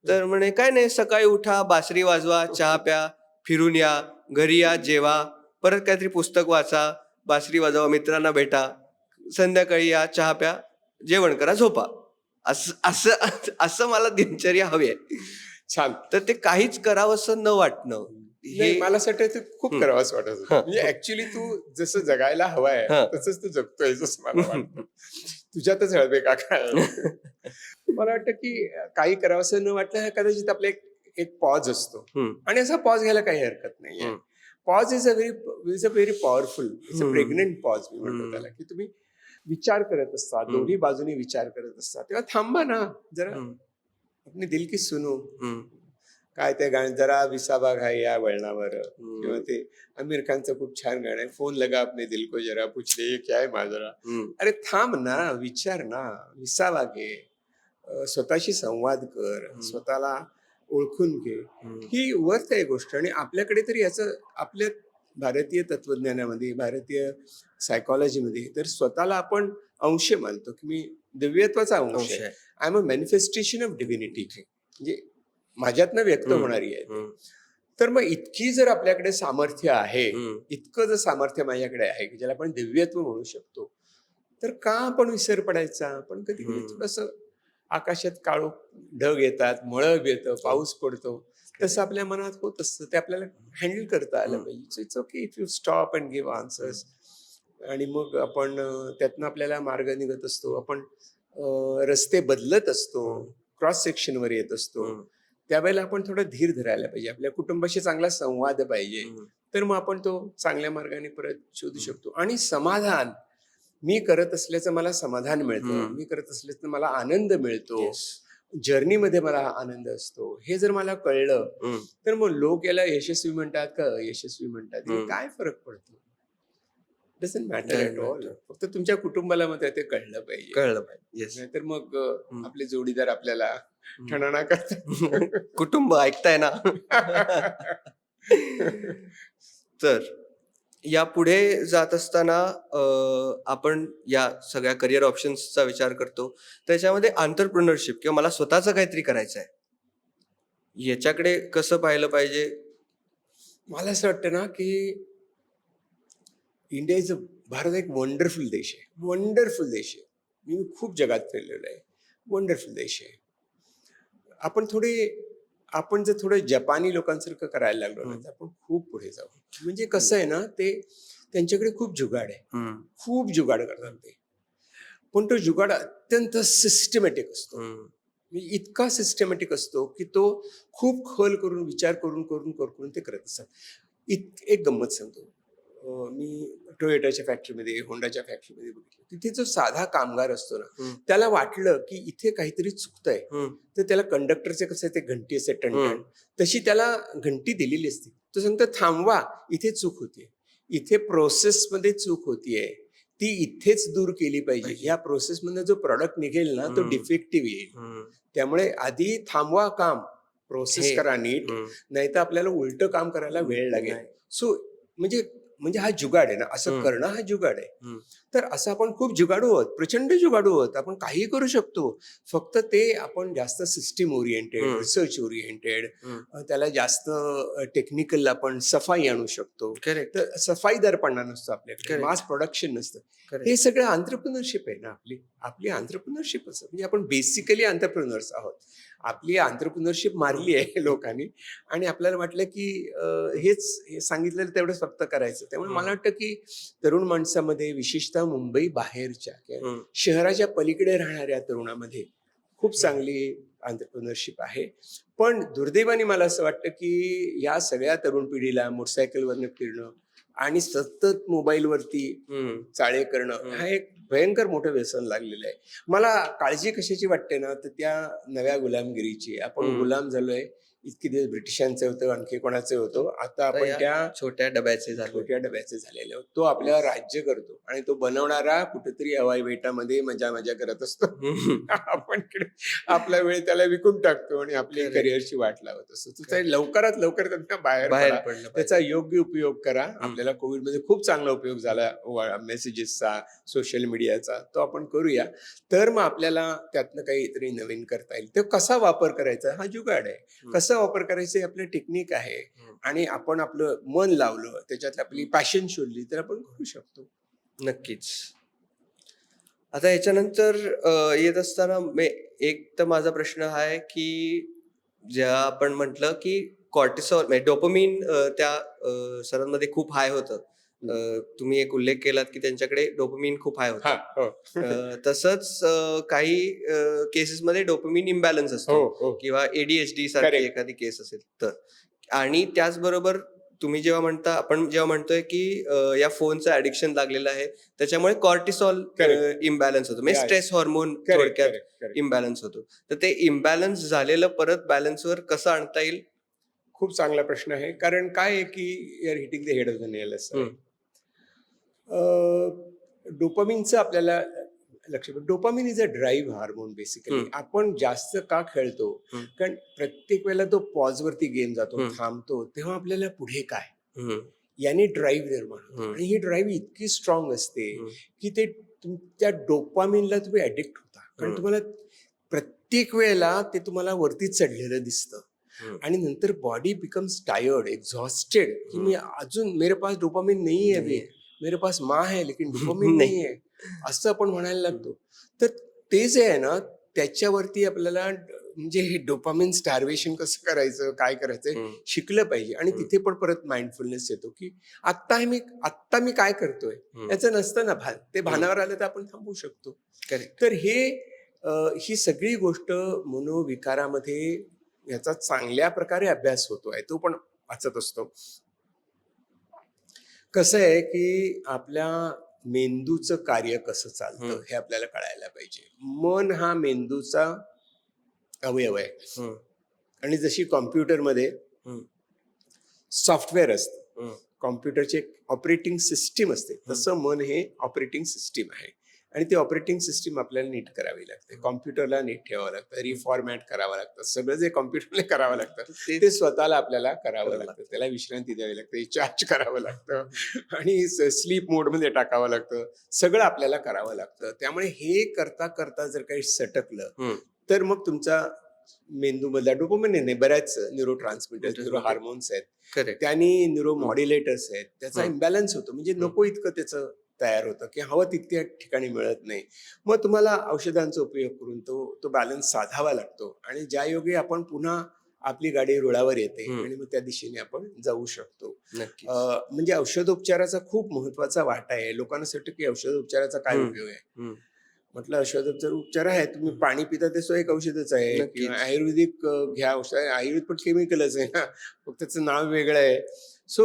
Speaker 2: तर म्हणे काय नाही, सकाळी उठा, बासरी वाजवा, चहा प्या, फिरून या, घरी या, जेवा, परत काहीतरी पुस्तक वाचा, बासरी वाजवा, मित्रांना भेटा, संध्याकाळी या, चहा प्या, जेवण करा, झोपा. असं असं असं मला दिनचर्या हवी आहे.
Speaker 1: छान.
Speaker 2: तर ते काहीच करावं असं न वाटणं,
Speaker 1: हे मला असं वाटतं खूप करावंच वाटत होतं. म्हणजे ऍक्च्युली तू जसं जगायला हवाय तसंच तू जगतोय असं मला वाटतं. तुझ्यातच हळबे काका आहे. मला वाटतं की काही करावंसं न वाटलं, कदाचित आपला एक पॉज असतो आणि असा पॉज घ्यायला काही हरकत नाहीये. Pause is a very powerful, it's a pregnant pause मी म्हणतो त्याला, की तुम्ही विचार करत असता, दोन्ही बाजूनी विचार करत असता, तेव्हा थांबा ना जरा, अपनी दिल की सुनो. काय ते गाणं, जरा विसावा घाई या वळणावर, किंवा ते आमिर खानचं खूप छान गाणं आहे, फोन लगा अपने दिल को जरा, पूछ ले क्या है माजरा. अरे थांब ना, विचार ना, विसावा घे, स्वतःशी संवाद कर, स्वतःला ओळखून घे. ही वर्थ आहे गोष्ट. आणि आपल्याकडे तरी याचं, आपल्या भारतीय तत्वज्ञानामध्ये, भारतीय सायकॉलॉजीमध्ये तर स्वतःला आपण अंश मानतो की मी दिव्यत्वाचा अंश आहे, I am a manifestation of divinity, म्हणजे माझ्यातनं व्यक्त होणारी आहे. तर मग इतकी जर आपल्याकडे सामर्थ्य आहे, इतकं जर सामर्थ्य माझ्याकडे आहे की ज्याला आपण दिव्यत्व म्हणू शकतो, तर का आपण विसर पडायचा. पण कधी कधी थोडंसं आकाशात काळोख ढग येतात, मळब येतं, पाऊस पडतो, तसं आपल्या मनात होत असतं, ते आपल्याला हँडल करता आलं
Speaker 2: हम्म.
Speaker 1: पाहिजे. It's okay if you stop and give answers. आणि मग आपण त्यातनं आपल्याला मार्ग निघत असतो. आपण रस्ते बदलत असतो, क्रॉस सेक्शनवर येत असतो. त्यावेळेला आपण थोडा धीर धरायला पाहिजे. आपल्या कुटुंबाशी चांगला संवाद पाहिजे. तर मग आपण तो चांगल्या मार्गाने परत शोधू शकतो. आणि समाधान, मी करत असल्याचं मला समाधान मिळतं, मी करत असल्याचं मला आनंद मिळतो, जर्नीमध्ये मला आनंद असतो, हे जर मला कळलं तर मग लोक याला यशस्वी म्हणतात का अयशस्वी म्हणतात हे काय फरक पडतो? Doesn't matter at all. फक्त तुमच्या कुटुंबाला मग ते कळलं पाहिजे.
Speaker 2: येस.
Speaker 1: नाहीतर मग आपले जोडीदार आपल्याला ठणाणा करतात.
Speaker 2: कुटुंब ऐकताय ना? तर यापुढे जात असताना आपण या सगळ्या करिअर ऑप्शन्सचा विचार करतो. त्याच्यामध्ये आंतरप्रिनरशिप किंवा मला स्वतःचं काहीतरी करायचं आहे, याच्याकडे कसं पाहिलं पाहिजे?
Speaker 1: मला असं वाटतं ना की इंडिया इज भारत एक वंडरफुल देश आहे. वंडरफुल देश आहे. मी खूप जगात फिरलेलो आहे. वंडरफुल देश आहे. आपण जर थोडं जपानी लोकांसारखं करायला लागलो ना तर आपण खूप पुढे जाऊ. म्हणजे कसं आहे ना, ते त्यांच्याकडे खूप जुगाड आहे, खूप जुगाड करतात ते. पण तो जुगाड अत्यंत सिस्टमॅटिक असतो. म्हणजे इतका सिस्टमॅटिक असतो की तो खूप खोल करून विचार करून करून करून ते करत असतात. एक गंमत सांगतो. मी टोयोटाच्या फॅक्टरीमध्ये, होंडाच्या फॅक्टरीमध्ये बघितलं. तिथे जो साधा कामगार असतो ना, त्याला वाटलं की इथे काहीतरी चुकतंय, तर त्याला कंडक्टरचे कसं ते घंटी असते टणटण, तशी त्याला घंटी दिलेली असते. तो सांगतो थांबवा, इथे चूक होते, इथे प्रोसेसमध्ये चूक होतीये, ती इथेच दूर केली पाहिजे. या प्रोसेसमधनं जो प्रॉडक्ट निघेल ना तो डिफेक्टिव्ह येईल. त्यामुळे आधी थांबवा काम, प्रोसेस करा नीट, नाही तर आपल्याला उलट काम करायला वेळ लागेल. सो म्हणजे हा जुगाड आहे ना, असं करणं हा जुगाड आहे. तर असं आपण खूप जुगाडू आहोत, प्रचंड जुगाडू आहोत. आपण काही करू शकतो. फक्त ते आपण जास्त सिस्टीम ओरिएंटेड, रिसर्च ओरिएंटेड, त्याला जास्त टेक्निकल आपण सफाई आणू शकतो. तर सफाईदारपणा नसतो आपल्याकडे, मास प्रोडक्शन नसतं. हे सगळं आंतरप्रिनरशिप आहे ना आपली आंतरप्रिनरशिप असं. म्हणजे आपण बेसिकली आंतरप्रिनर्स आहोत. आपली आंतरप्रिनरशिप मारली आहे लोकांनी आणि आपल्याला वाटलं की हे सांगितलेलं तेवढंच फक्त करायचं. त्यामुळे मला वाटतं की तरुण माणसामध्ये, विशेषतः मुंबई बाहेरच्या किंवा शहराच्या पलीकडे राहणाऱ्या तरुणामध्ये खूप चांगली आंतरप्रिनरशिप आहे. पण दुर्दैवाने मला असं वाटतं की या सगळ्या तरुण पिढीला मोटरसायकलवरनं फिरणं आणि सतत मोबाईलवरती चाळे करणं हा एक भयंकर मोठं व्यसन लागलेलं आहे. मला काळजी कशाची वाटते ना, तर त्या नव्या गुलामगिरीची. आपण गुलाम झालोय. इतके दिवस ब्रिटिशांचे होतो, आणखी कोणाचे होतो, आता आपण त्या
Speaker 2: छोट्या डब्याचे
Speaker 1: झालेले आहोत. तो आपल्यावर राज्य करतो आणि तो बनवणारा कुठेतरी हवाई बेटामध्ये मजा करत असतो. आपण आपला वेळ त्याला विकून टाकतो आणि आपली करिअरची वाट लावत असतो. लवकरात लवकर त्यांना बाहेर पडा, त्याचा योग्य उपयोग करा. आपल्याला कोविडमध्ये खूप चांगला उपयोग झाला मेसेजेसचा, सोशल मीडियाचा, तो आपण करूया. तर मग आपल्याला त्यातनं काहीतरी नवीन करता येईल. तो कसा वापर करायचा हा जुगाड आहे. कसा वापर करायचं आपलं टेक्निक आहे. आणि आपण आपलं मन लावलं, त्याच्यात आपली पॅशन शोधली तर आपण करू शकतो.
Speaker 2: नक्कीच. आता याच्यानंतर येत असताना एक तर माझा प्रश्न हा आहे की ज्या आपण म्हटलं की कॉर्टिसॉल म्हणजे डोपामिन त्या सरांमध्ये खूप हाय होतं. तुम्ही एक उल्लेख केलात की त्यांच्याकडे डोपामिन खूप हाय होतं. तसंच काही केसेसमध्ये डोपामिन इम्बॅलन्स असतो किंवा ADHD सारखी एखादी केस असेल तर. आणि त्याचबरोबर तुम्ही आपण जेव्हा म्हणतोय की या फोनचं ऍडिक्शन लागलेलं आहे, त्याच्यामुळे कॉर्टिसॉल इम्बॅलन्स होतो, म्हणजे स्ट्रेस हॉर्मोन थोडक्यात इम्बॅलन्स होतो. तर ते इम्बॅलन्स झालेलं परत बॅलन्सवर कसं आणता येईल?
Speaker 1: खूप चांगला प्रश्न आहे. कारण काय आहे की you are hitting the head of the nail असं. डोपामिनचं आपल्याला लक्षात, dopamine is a drive hormone basically. आपण जास्त का खेळतो? कारण प्रत्येक वेळेला तो पॉजवरती गेम जातो, थांबतो, तेव्हा आपल्याला पुढे काय याने ड्राईव्ह निर्माण होतो. आणि ही ड्राईव्ह इतकी स्ट्रॉंग असते की ते त्या डोपामिनला तुम्ही ऍडिक्ट होता. कारण तुम्हाला प्रत्येक वेळेला ते तुम्हाला वरती चढलेलं दिसतं आणि नंतर बॉडी बिकम्स टायर्ड, एक्झॉस्टेड की मी अजून मेरे पास डोपामिन नहीं है अभी, मेरे पास माँ है लेकिन डोपामिन नहीं है, असं आपण म्हणायला लागतो. तर ते जे आहे ना त्याच्यावरती आपल्याला म्हणजे हे डोपामिन स्टार्वेशन कसं करायचं, काय करायचं शिकलं पाहिजे. आणि तिथे पण परत माइंडफुलनेस येतो की आत्ता मी काय करतोय याचं नसतं ना भान. ते भानावर आलं तर आपण थांबू शकतो. तर ही सगळी गोष्ट मनोविकारामध्ये याचा चांगल्या प्रकारे अभ्यास होतोय. तो पण वाचत असतो. कसं आहे की आपल्या मेंदूचं कार्य कसं चालतं हे आपल्याला कळायला पाहिजे. मन हा मेंदूचा अवयव आहे. आणि जशी कॉम्प्युटरमध्ये सॉफ्टवेअर असतं, कॉम्प्युटरची एक ऑपरेटिंग सिस्टीम असते, तसं मन हे ऑपरेटिंग सिस्टीम आहे. आणि ते ऑपरेटिंग सिस्टीम आपल्याला नीट करावी लागते. कॉम्प्युटरला नीट ठेवावं लागतं, रिफॉर्मॅट करावं लागतं. सगळं जे कॉम्प्युटरला करावं लागतं ते स्वतःला आपल्याला करावं लागतं. त्याला विश्रांती द्यावी लागते, चार्ज करावं लागतं आणि स्लीप मोडमध्ये टाकावं लागतं. सगळं आपल्याला करावं लागतं. त्यामुळे हे करता करता जर काही सटकलं तर मग तुमचा मेंदूमधला डोपामिन नाही, बऱ्याच न्यूरो ट्रान्समिटर्स, न्यूरो हार्मोन्स आहेत, त्यांनी न्यूरो मॉड्युलेटर्स आहेत, त्याचा इम्बॅलन्स होतो. म्हणजे नको इतकं त्याचं तयार होतं की हवं तितक्या ठिकाणी मिळत नाही. मग तुम्हाला औषधांचा उपयोग करून तो बॅलन्स साधावा लागतो. आणि ज्या योगे आपण पुन्हा आपली गाडी रुळावर येते आणि मग त्या दिशेने आपण जाऊ शकतो. म्हणजे औषधोपचाराचा खूप महत्वाचा वाटा आहे. लोकांना असं वाटतं की औषधोपचाराचा काय उपयोग आहे. म्हटलं औषधोपचार उपचार आहे, तुम्ही पाणी पिता ते एक औषधच आहे. किंवा आयुर्वेदिक घ्या औषध, आयुर्वेद पण केमिकलच आहे ना, फक्त त्याचं नाव वेगळं आहे. सो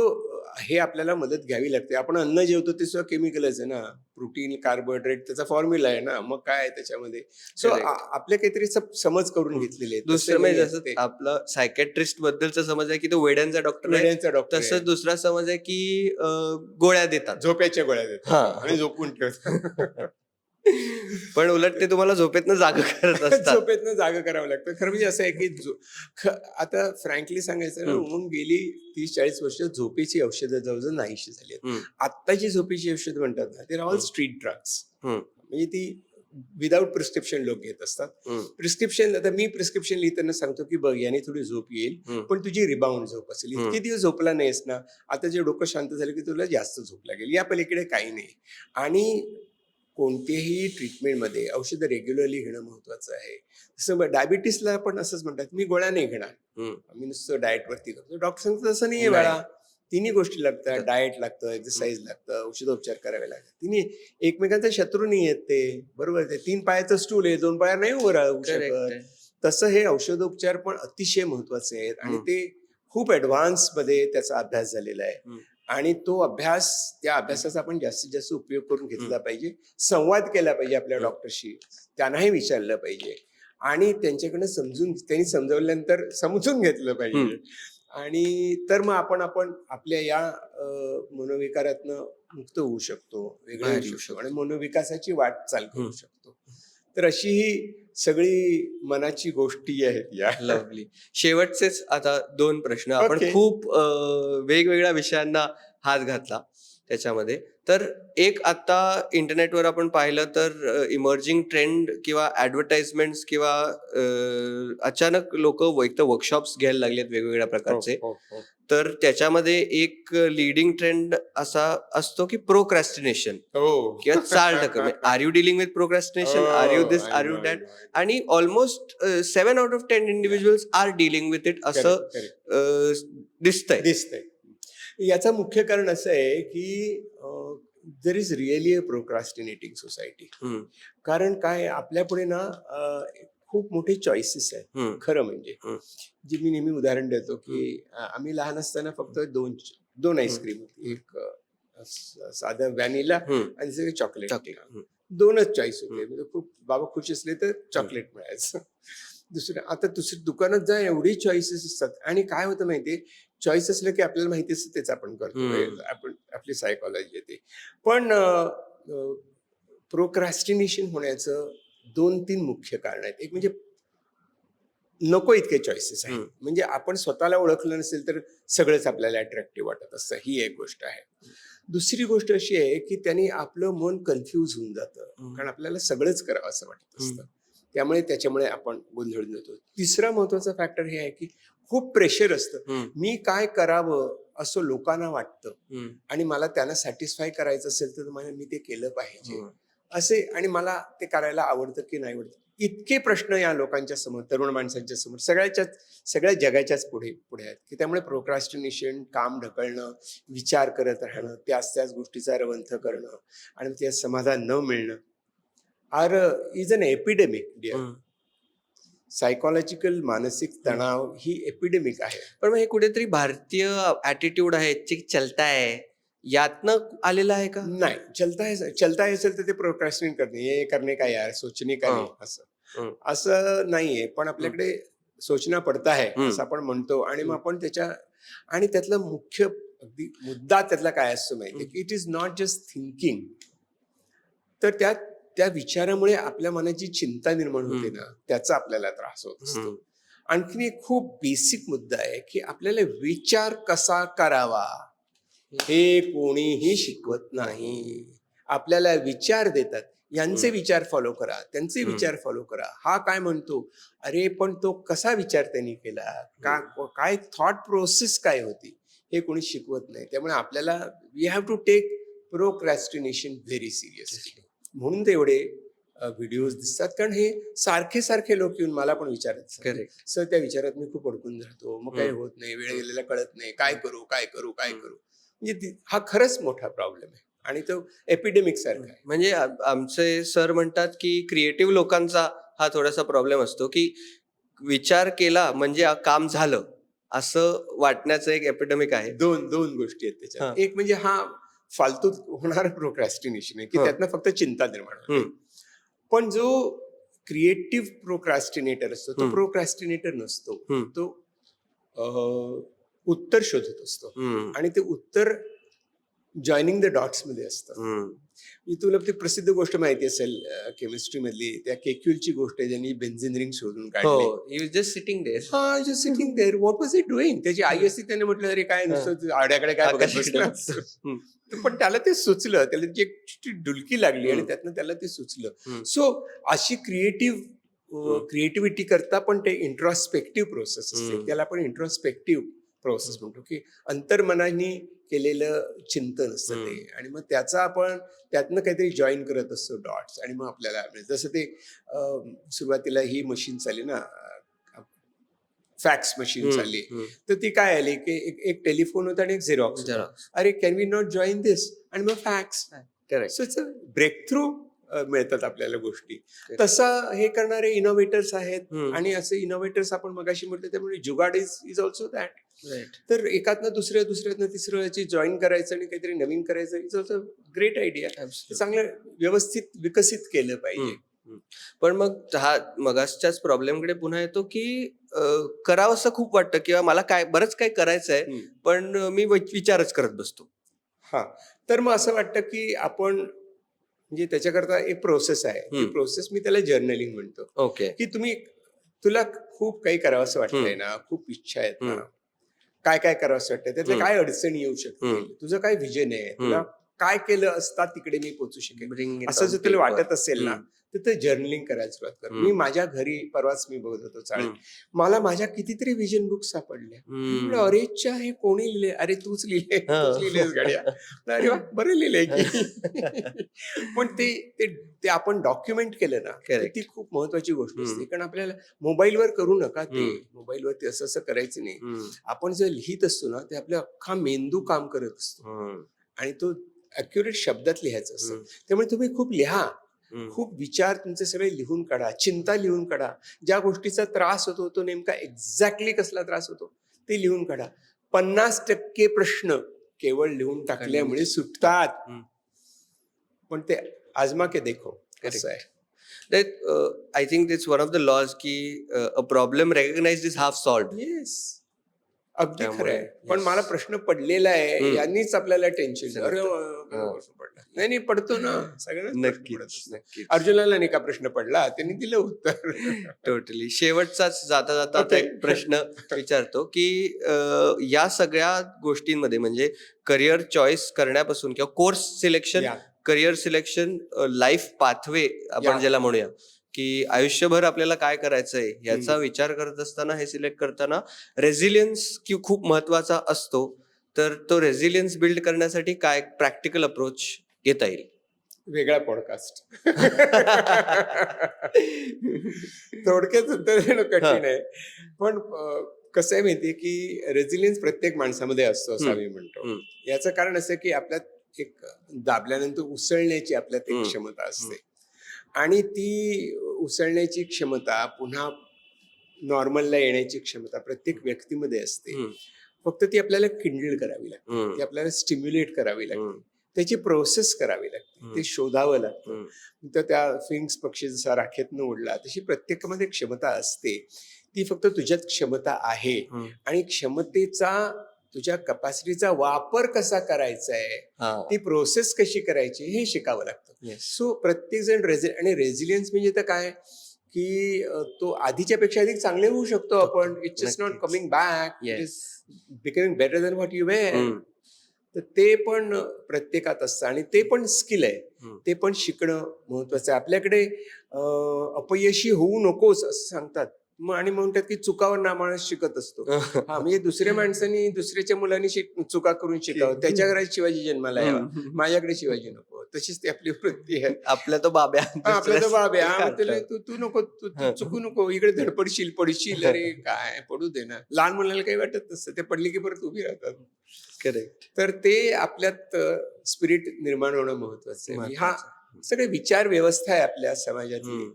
Speaker 1: हे आपल्याला मदत घ्यावी लागते. आपण अन्न जेवतो ते सुद्धा केमिकलच आहे ना, प्रोटीन, कार्बोहायड्रेट त्याचा फॉर्म्युला आहे ना, मग काय आहे त्याच्यामध्ये. सो आपले काहीतरी समज करून घेतलेले आहेत.
Speaker 2: दुसरं म्हणजे जसं आपलं सायकॅट्रिस्ट बद्दलचा समज आहे की तो वेड्यांचा डॉक्टर आहे, तसंच दुसरा समज आहे की गोळ्या देतात,
Speaker 1: झोपेच्या गोळ्या देतात आणि झोपून ठेवतात.
Speaker 2: पण उलट ते तुम्हाला झोपेतनं जाग करत असतात.
Speaker 1: झोपेतनं जागा करावं लागतं. खरं म्हणजे असं आहे की आता फ्रँकली सांगायचं ना, मग गेली 30-40 वर्ष झोपेची औषधं जवळजवळ नाहीशी झाली आहेत. आत्ताची झोपेची औषधं म्हणतात ना, ते ऑल स्ट्रीट ड्रग्स. म्हणजे ती विदाऊट प्रिस्क्रिप्शन लोक घेत असतात. प्रिस्क्रिप्शन, आता मी प्रिस्क्रिप्शन लिहिताना सांगतो की बघ याने थोडी झोप येईल, पण तुझी रिबाउंड झोप असेल. इतके दिवस झोपला नाहीस ना, आता जे डोकं शांत झालं की तुला जास्त झोप लागेल. या पलीकडे काही नाही. आणि कोणत्याही ट्रीटमेंटमध्ये औषधं रेग्युलरली घेणं महत्वाचं आहे. जसं डायबिटीसला पण असंच म्हणतात, मी गोळ्या नाही घेणार, मी नुसतं डाएटवरती करतो. डॉक्टर सांगतो तसं नाहीये बाळा, तिन्ही गोष्टी लागतात. डाएट लागतं, एक्सरसाइज लागतं, औषधोपचार करावे लागतात. तिन्ही एकमेकांचा शत्रू नाही आहेत ते, बरोबर. ते 3 पायाचं स्टूल आहे, 2 पाया नाही उभं राहू शकत. तसं हे औषधोपचार पण अतिशय महत्वाचे आहेत. आणि ते खूप ऍडव्हान्स मध्ये त्याचा अभ्यास झालेला आहे. आणि त्या अभ्यासाचा आपण जास्तीत जास्त उपयोग करून घेतला पाहिजे. संवाद केला पाहिजे आपल्या डॉक्टरशी, त्यांनाही विचारलं पाहिजे आणि त्यांच्याकडनं त्यांनी समजवल्यानंतर समजून घेतलं पाहिजे. आणि तर मग आपण आपल्या या मनोविकारातनं मुक्त होऊ शकतो, वेगळे होऊ शकतो आणि मनोविकासाची वाटचाल करू शकतो. तर अशी ही सगळी मनाची गोष्टी आहेत या.
Speaker 2: लवली. शेवटचेच आता 2 प्रश्न. आपण खूप वेगवेगळ्या विषयांना हात घातला त्याच्यामध्ये. तर एक आता इंटरनेटवर आपण पाहिलं तर इमर्जिंग ट्रेंड किंवा ऍडव्हर्टाइजमेंट्स किंवा अचानक लोक वर्कशॉप्स घ्यायला लागलेत वेगवेगळ्या प्रकारचे. तर त्याच्यामध्ये एक लीडिंग ट्रेंड असा असतो की प्रोक्रॅस्टिनेशन किंवा चाल ढकल. Are you dealing with procrastination, are you this, are you that. आणि almost 7 out of 10 individuals are dealing with it असं दिसतंय.
Speaker 1: याचं मुख्य कारण असं आहे की there is really a procrastinating society. कारण काय, आपल्या पुढे ना खूप मोठे चॉईसेस आहेत. खरं म्हणजे जे मी नेहमी उदाहरण देतो की आम्ही लहान असताना फक्त दोन आईस्क्रीम होती, एक साधं व्हॅनिला आणि सगळे चॉकलेट. 2च चॉईस होते. म्हणजे खूप बाबा खुश असले तर चॉकलेट मिळायचं. आता दुसरी दुकानात जा, एवढी चॉईसेस असतात. आणि काय होतं माहितीये, चॉईस असलं की आपल्याला माहिती असतं तेच आपण करतो. आपली सायकॉलॉजी येते. पण प्रोक्रॅस्टिनेशन होण्याचं 2-3 मुख्य कारण आहेत. एक म्हणजे नको इतके चॉईसेस आहेत. म्हणजे आपण स्वतःला ओळखलं नसेल तर सगळंच आपल्याला अट्रॅक्टिव्ह वाटत असतं, ही एक गोष्ट आहे. दुसरी गोष्ट अशी आहे की त्याने आपलं मन कन्फ्यूज होऊन जातं, कारण आपल्याला सगळंच करावं असं वाटत असतं. त्याच्यामुळे आपण गोंधळून जातो. तिसरा महत्वाचा फॅक्टर हे आहे की खूप प्रेशर असतं. मी काय करावं असं लोकांना वाटतं आणि मला त्यांना सॅटिस्फाय करायचं असेल तर मी ते केलं पाहिजे असे, आणि मला ते करायला आवडतं की नाही आवडतं इतके प्रश्न या लोकांच्या समोर, तरुण माणसांच्या समोर, सगळ्या जगाच्याच पुढे आहेत की त्यामुळे प्रोक्रास्टिनेशन, काम ढकलणं, विचार करत राहणं, त्याच गोष्टीचा रवंथ करणं आणि त्या समाधान न मिळणं is an epidemic dear. Psychological मानसिक तणाव ही एपिडेमिक आहे.
Speaker 2: पण मग हे कुठेतरी भारतीय ऍटिट्यूड आहे, चलता है, यातनं आलेलं आहे का?
Speaker 1: नाही, चलता है असेल तर ते प्रोक्रॅस्टिनेट करणे, हे करणे काय यार, सोचणे काय असं नाहीये. पण आपल्याकडे सोचना पडता है असं आपण म्हणतो आणि मग आपण आणि त्यातला मुख्य अगदी मुद्दा त्यातला काय असतो माहिती की it is not just thinking. तर त्या विचारामुळे आपल्या मनाची चिंता निर्माण होते ना, त्याचा आपल्याला त्रास होत असतो. आणखीन एक खूप बेसिक मुद्दा आहे की आपल्याला विचार कसा करावा हे कोणीही शिकवत नाही. आपल्याला विचार देतात, यांचे विचार फॉलो करा, त्यांचे विचार फॉलो करा. हा काय म्हणतो, अरे पण तो कसा विचार त्यांनी केला, काय थॉट प्रोसेस काय होती, हे कोणी शिकवत नाही. त्यामुळे आपल्याला we have to take procrastination very seriously. म्हणून ते एवढे व्हिडिओज दिसतात, कारण हे सारखे लोक येऊन मला पण विचारत, सर त्या विचारात मी खूप अडकून जातो, मग काही होत नाही, वेळ गेलेला कळत नाही, काय करू. म्हणजे हा खरंच मोठा प्रॉब्लेम आहे आणि तो एपिडेमिक सारखा आहे.
Speaker 2: म्हणजे आमचे सर म्हणतात की क्रिएटिव्ह लोकांचा हा थोडासा प्रॉब्लेम असतो की विचार केला म्हणजे काम झालं असं वाटण्याचं एक एपिडेमिक आहे.
Speaker 1: दोन गोष्टी आहेत त्याच्यात. एक म्हणजे हा फालतू होणारं प्रोक्रॅस्टिनेशन आहे की त्यातनं फक्त चिंता निर्माण होते. पण जो क्रिएटिव्ह प्रोक्रॅस्टिनेटर असतो तो प्रोक्रॅस्टिनेटर नसतो, तो उत्तर शोधत असतो आणि ते उत्तर जॉईनिंग द डॉट्स मध्ये असतं. तुला ती प्रसिद्ध गोष्ट माहिती असेल केमिस्ट्री मधली, त्या केक्युलची गोष्ट आहे, ज्यांनी बेन्झिन रिंग शोधून काढली.
Speaker 2: Just sitting there.
Speaker 1: What was it doing? त्याची आई असती, त्याने म्हटलं अरे काय नुसतं आड्याकडे काय बघत बसलं. पण त्याला ते सुचलं, त्याला जी एक डुलकी लागली आणि त्यातनं त्याला ते सुचलं. सो अशी क्रिएटिव्हिटी करता पण ते इंट्रॉस्पेक्टिव्ह प्रोसेस असते, त्याला आपण इंट्रॉस्पेक्टिव्ह प्रोसेस म्हणतो की अंतर्मनाने केलेलं चिंतन असतं ते. आणि मग त्यातनं काहीतरी जॉईन करत असतो डॉट्स आणि मग आपल्याला जसं ते सुरुवातीला ही मशीन चालली ना, फॅक्स मशीन चालली, तर ती काय आली की एक टेलिफोन होता आणि एक झेरॉक्स. अरे can we not join this, आणि मग fax. So it's a breakthrough मिळतात आपल्याला गोष्टी. तसं हे करणारे इनोव्हेटर्स आहेत आणि असे इनोव्हेटर्स आपण मगाशी म्हटलं, त्यामुळे जुगाड इज ऑल्सो दॅट. तर एकातनं दुसऱ्यातनं तिसरं जॉईन करायचं आणि काहीतरी नवीन करायचं, इज ऑल्सो ग्रेट आयडिया. चांगलं व्यवस्थित विकसित केलं पाहिजे.
Speaker 2: पण मग हा मगाच्याच प्रॉब्लेमकडे पुन्हा येतो की करावंसं खूप वाटतं किंवा मला बरंच काय करायचं आहे, पण मी विचारच करत बसतो.
Speaker 1: तर मग असं वाटतं की आपण म्हणजे त्याच्याकरता एक प्रोसेस आहे, ती प्रोसेस मी त्याला जर्नलिंग म्हणतो.
Speaker 2: ओके.
Speaker 1: की तुला खूप काही करावं असं वाटतंय ना, खूप इच्छा आहेत ना, काय करावं असं वाटतंय, त्यातल्या काय अडचणी येऊ शकतील, तुझं काय व्हिजन आहे, तुला काय केलं असता तिकडे मी पोहोचू शकेन, असं जर तुला वाटत असेल ना, तर ते जर्नलिंग करायला सुरुवात कर. मी माझ्या घरी परवाच मी बघत होतो चालेल, मला माझ्या कितीतरी विजन बुक्स सापडल्या. अरेच्या हे कोणी लिहिले? अरे तूच लिहिलेस गाड्या. अरे वा, बरं लिहिलंय की. पण ते आपण डॉक्युमेंट केलं ना, ती खूप महत्वाची गोष्ट असते. कारण आपल्याला मोबाईलवर करू नका, ते मोबाईलवरती असं करायचं नाही. आपण जे लिहित असतो ना, ते आपला अख्खा मेंदू काम करत असतो आणि तो अॅक्युरेट शब्दात लिहायचं असतं. त्यामुळे तुम्ही खूप लिहा, खूप विचार तुमचे सगळे लिहून काढा, चिंता लिहून काढा, ज्या गोष्टीचा त्रास होतो तो नेमका एक्झॅक्टली कसला त्रास होतो ते लिहून काढा. 50% प्रश्न केवळ लिहून टाकल्यामुळे सुटतात, पण ते आजमा के देखो कसं आहे.
Speaker 2: I think it's one of the laws की a problem recognized is half solved.
Speaker 1: Yes, अगदी खरं आहे. पण मला प्रश्न पडलेला आहे, यांनीच आपल्याला टेन्शन. अरे पडला नाही पडतो ना, सगळ्यांना
Speaker 2: नक्की.
Speaker 1: अर्जुनाला नाही का प्रश्न पडला, त्यांनी दिलं उत्तर.
Speaker 2: टोटली. शेवटचाच जाता एक प्रश्न विचारतो की या सगळ्या गोष्टींमध्ये म्हणजे करिअर चॉईस करण्यापासून किंवा course selection, career selection, life pathway आपण ज्याला म्हणूया, की आयुष्यभर आपल्याला काय करायचंय याचा विचार करत असताना, हे सिलेक्ट करताना रेझिलियन्स खूप महत्वाचा असतो. तर तो रेझिलियन्स बिल्ड करण्यासाठी काय प्रॅक्टिकल अप्रोच घेता येईल?
Speaker 1: वेगळा पॉडकास्ट. थोडक्यात उत्तर देणं कठीण आहे, पण कसं आहे माहितीये की रेझिलियन्स प्रत्येक माणसामध्ये असतो असं आम्ही म्हणतो. याचं कारण असं की आपल्यात एक दाबल्यानंतर उसळण्याची आपल्यात एक क्षमता असते आणि ती उसळण्याची क्षमता पुन्हा नॉर्मलला येण्याची क्षमता प्रत्येक व्यक्तीमध्ये असते. फक्त ती आपल्याला किंडल करावी लागते, ती आपल्याला स्टिम्युलेट करावी लागते, त्याची प्रोसेस करावी लागते, ते शोधावं लागतं. तर त्या फिंक्स पक्षी जसा राखेतनं उडला तशी प्रत्येकामध्ये क्षमता असते. ती फक्त तुझ्यात क्षमता आहे आणि क्षमतेचा तुझ्या कपॅसिटीचा वापर कसा करायचा आहे, ती प्रोसेस कशी करायची हे शिकावं लागतं. सो प्रत्येक जण आणि रेझिलियन्स म्हणजे तर काय की तो आधीच्या पेक्षा अधिक चांगले होऊ शकतो आपण. It's just not coming back, it is becoming better than what you were. तर ते पण प्रत्येकात असतं आणि ते पण स्किल आहे, ते पण शिकणं महत्वाचं आहे. आपल्याकडे अपयशी होऊ नकोस असं सांगतात मग आणि म्हणतात की चुकावर ना माणूस शिकत असतो. हा म्हणजे दुसऱ्या माणसांनी दुसऱ्याच्या मुलांनी चुका करून शिकावं. त्याच्या घरात शिवाजी जन्माला यावा, माझ्याकडे शिवाजी नको. तशीच ती आपली वृत्ती आहे.
Speaker 2: आपल्या तो बाब्या,
Speaker 1: आपल्या तो बाब्या तू नको, तू चुकू नको, इकडे धडपडशील पडशील. अरे काय पडू दे ना. लहान मुलाला काही वाटत नसतं, ते पडली की परत उभी राहतात.
Speaker 2: करेक्ट.
Speaker 1: तर ते आपल्यात स्पिरिट निर्माण होणं महत्वाचं आहे. हा सगळे विचार व्यवस्था आहे आपल्या समाजातली,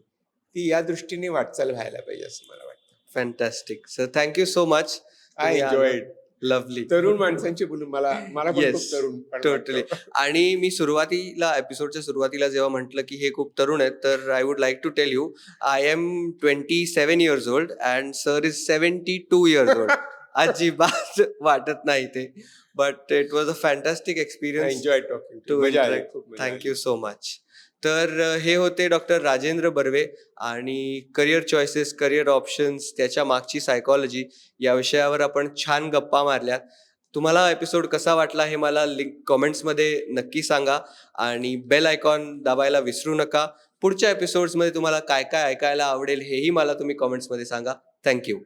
Speaker 1: ती या दृष्टीने वाटचाल व्हायला पाहिजे असं मला वाटतं.
Speaker 2: Fantastic sir, thank you so much.
Speaker 1: I enjoyed.
Speaker 2: Lovely.
Speaker 1: तरुण माणसांची बोलून मला पण खूप तरुण
Speaker 2: टोटली. आणि मी एपिसोडच्या सुरुवातीला जेव्हा म्हटलं की हे खूप तरुण आहेत, तर I would like to tell you I am 27 years old and sir is 72 years old. अजिबात वाटत नाही ते, but it was a fantastic experience.
Speaker 1: Enjoy talking to.
Speaker 2: Thank you so much. तर हे होते डॉक्टर राजेंद्र बर्वे आणि करिअर चॉईसेस, करिअर ऑप्शन्स, त्याच्या मागची सायकॉलॉजी या विषयावर आपण छान गप्पा मारल्यात. तुम्हाला एपिसोड कसा वाटला हे मला कॉमेंट्समध्ये नक्की सांगा आणि बेल आयकॉन दाबायला विसरू नका. पुढच्या एपिसोड्समध्ये तुम्हाला काय काय ऐकायला आवडेल हेही मला तुम्ही कॉमेंट्समध्ये सांगा. थँक्यू.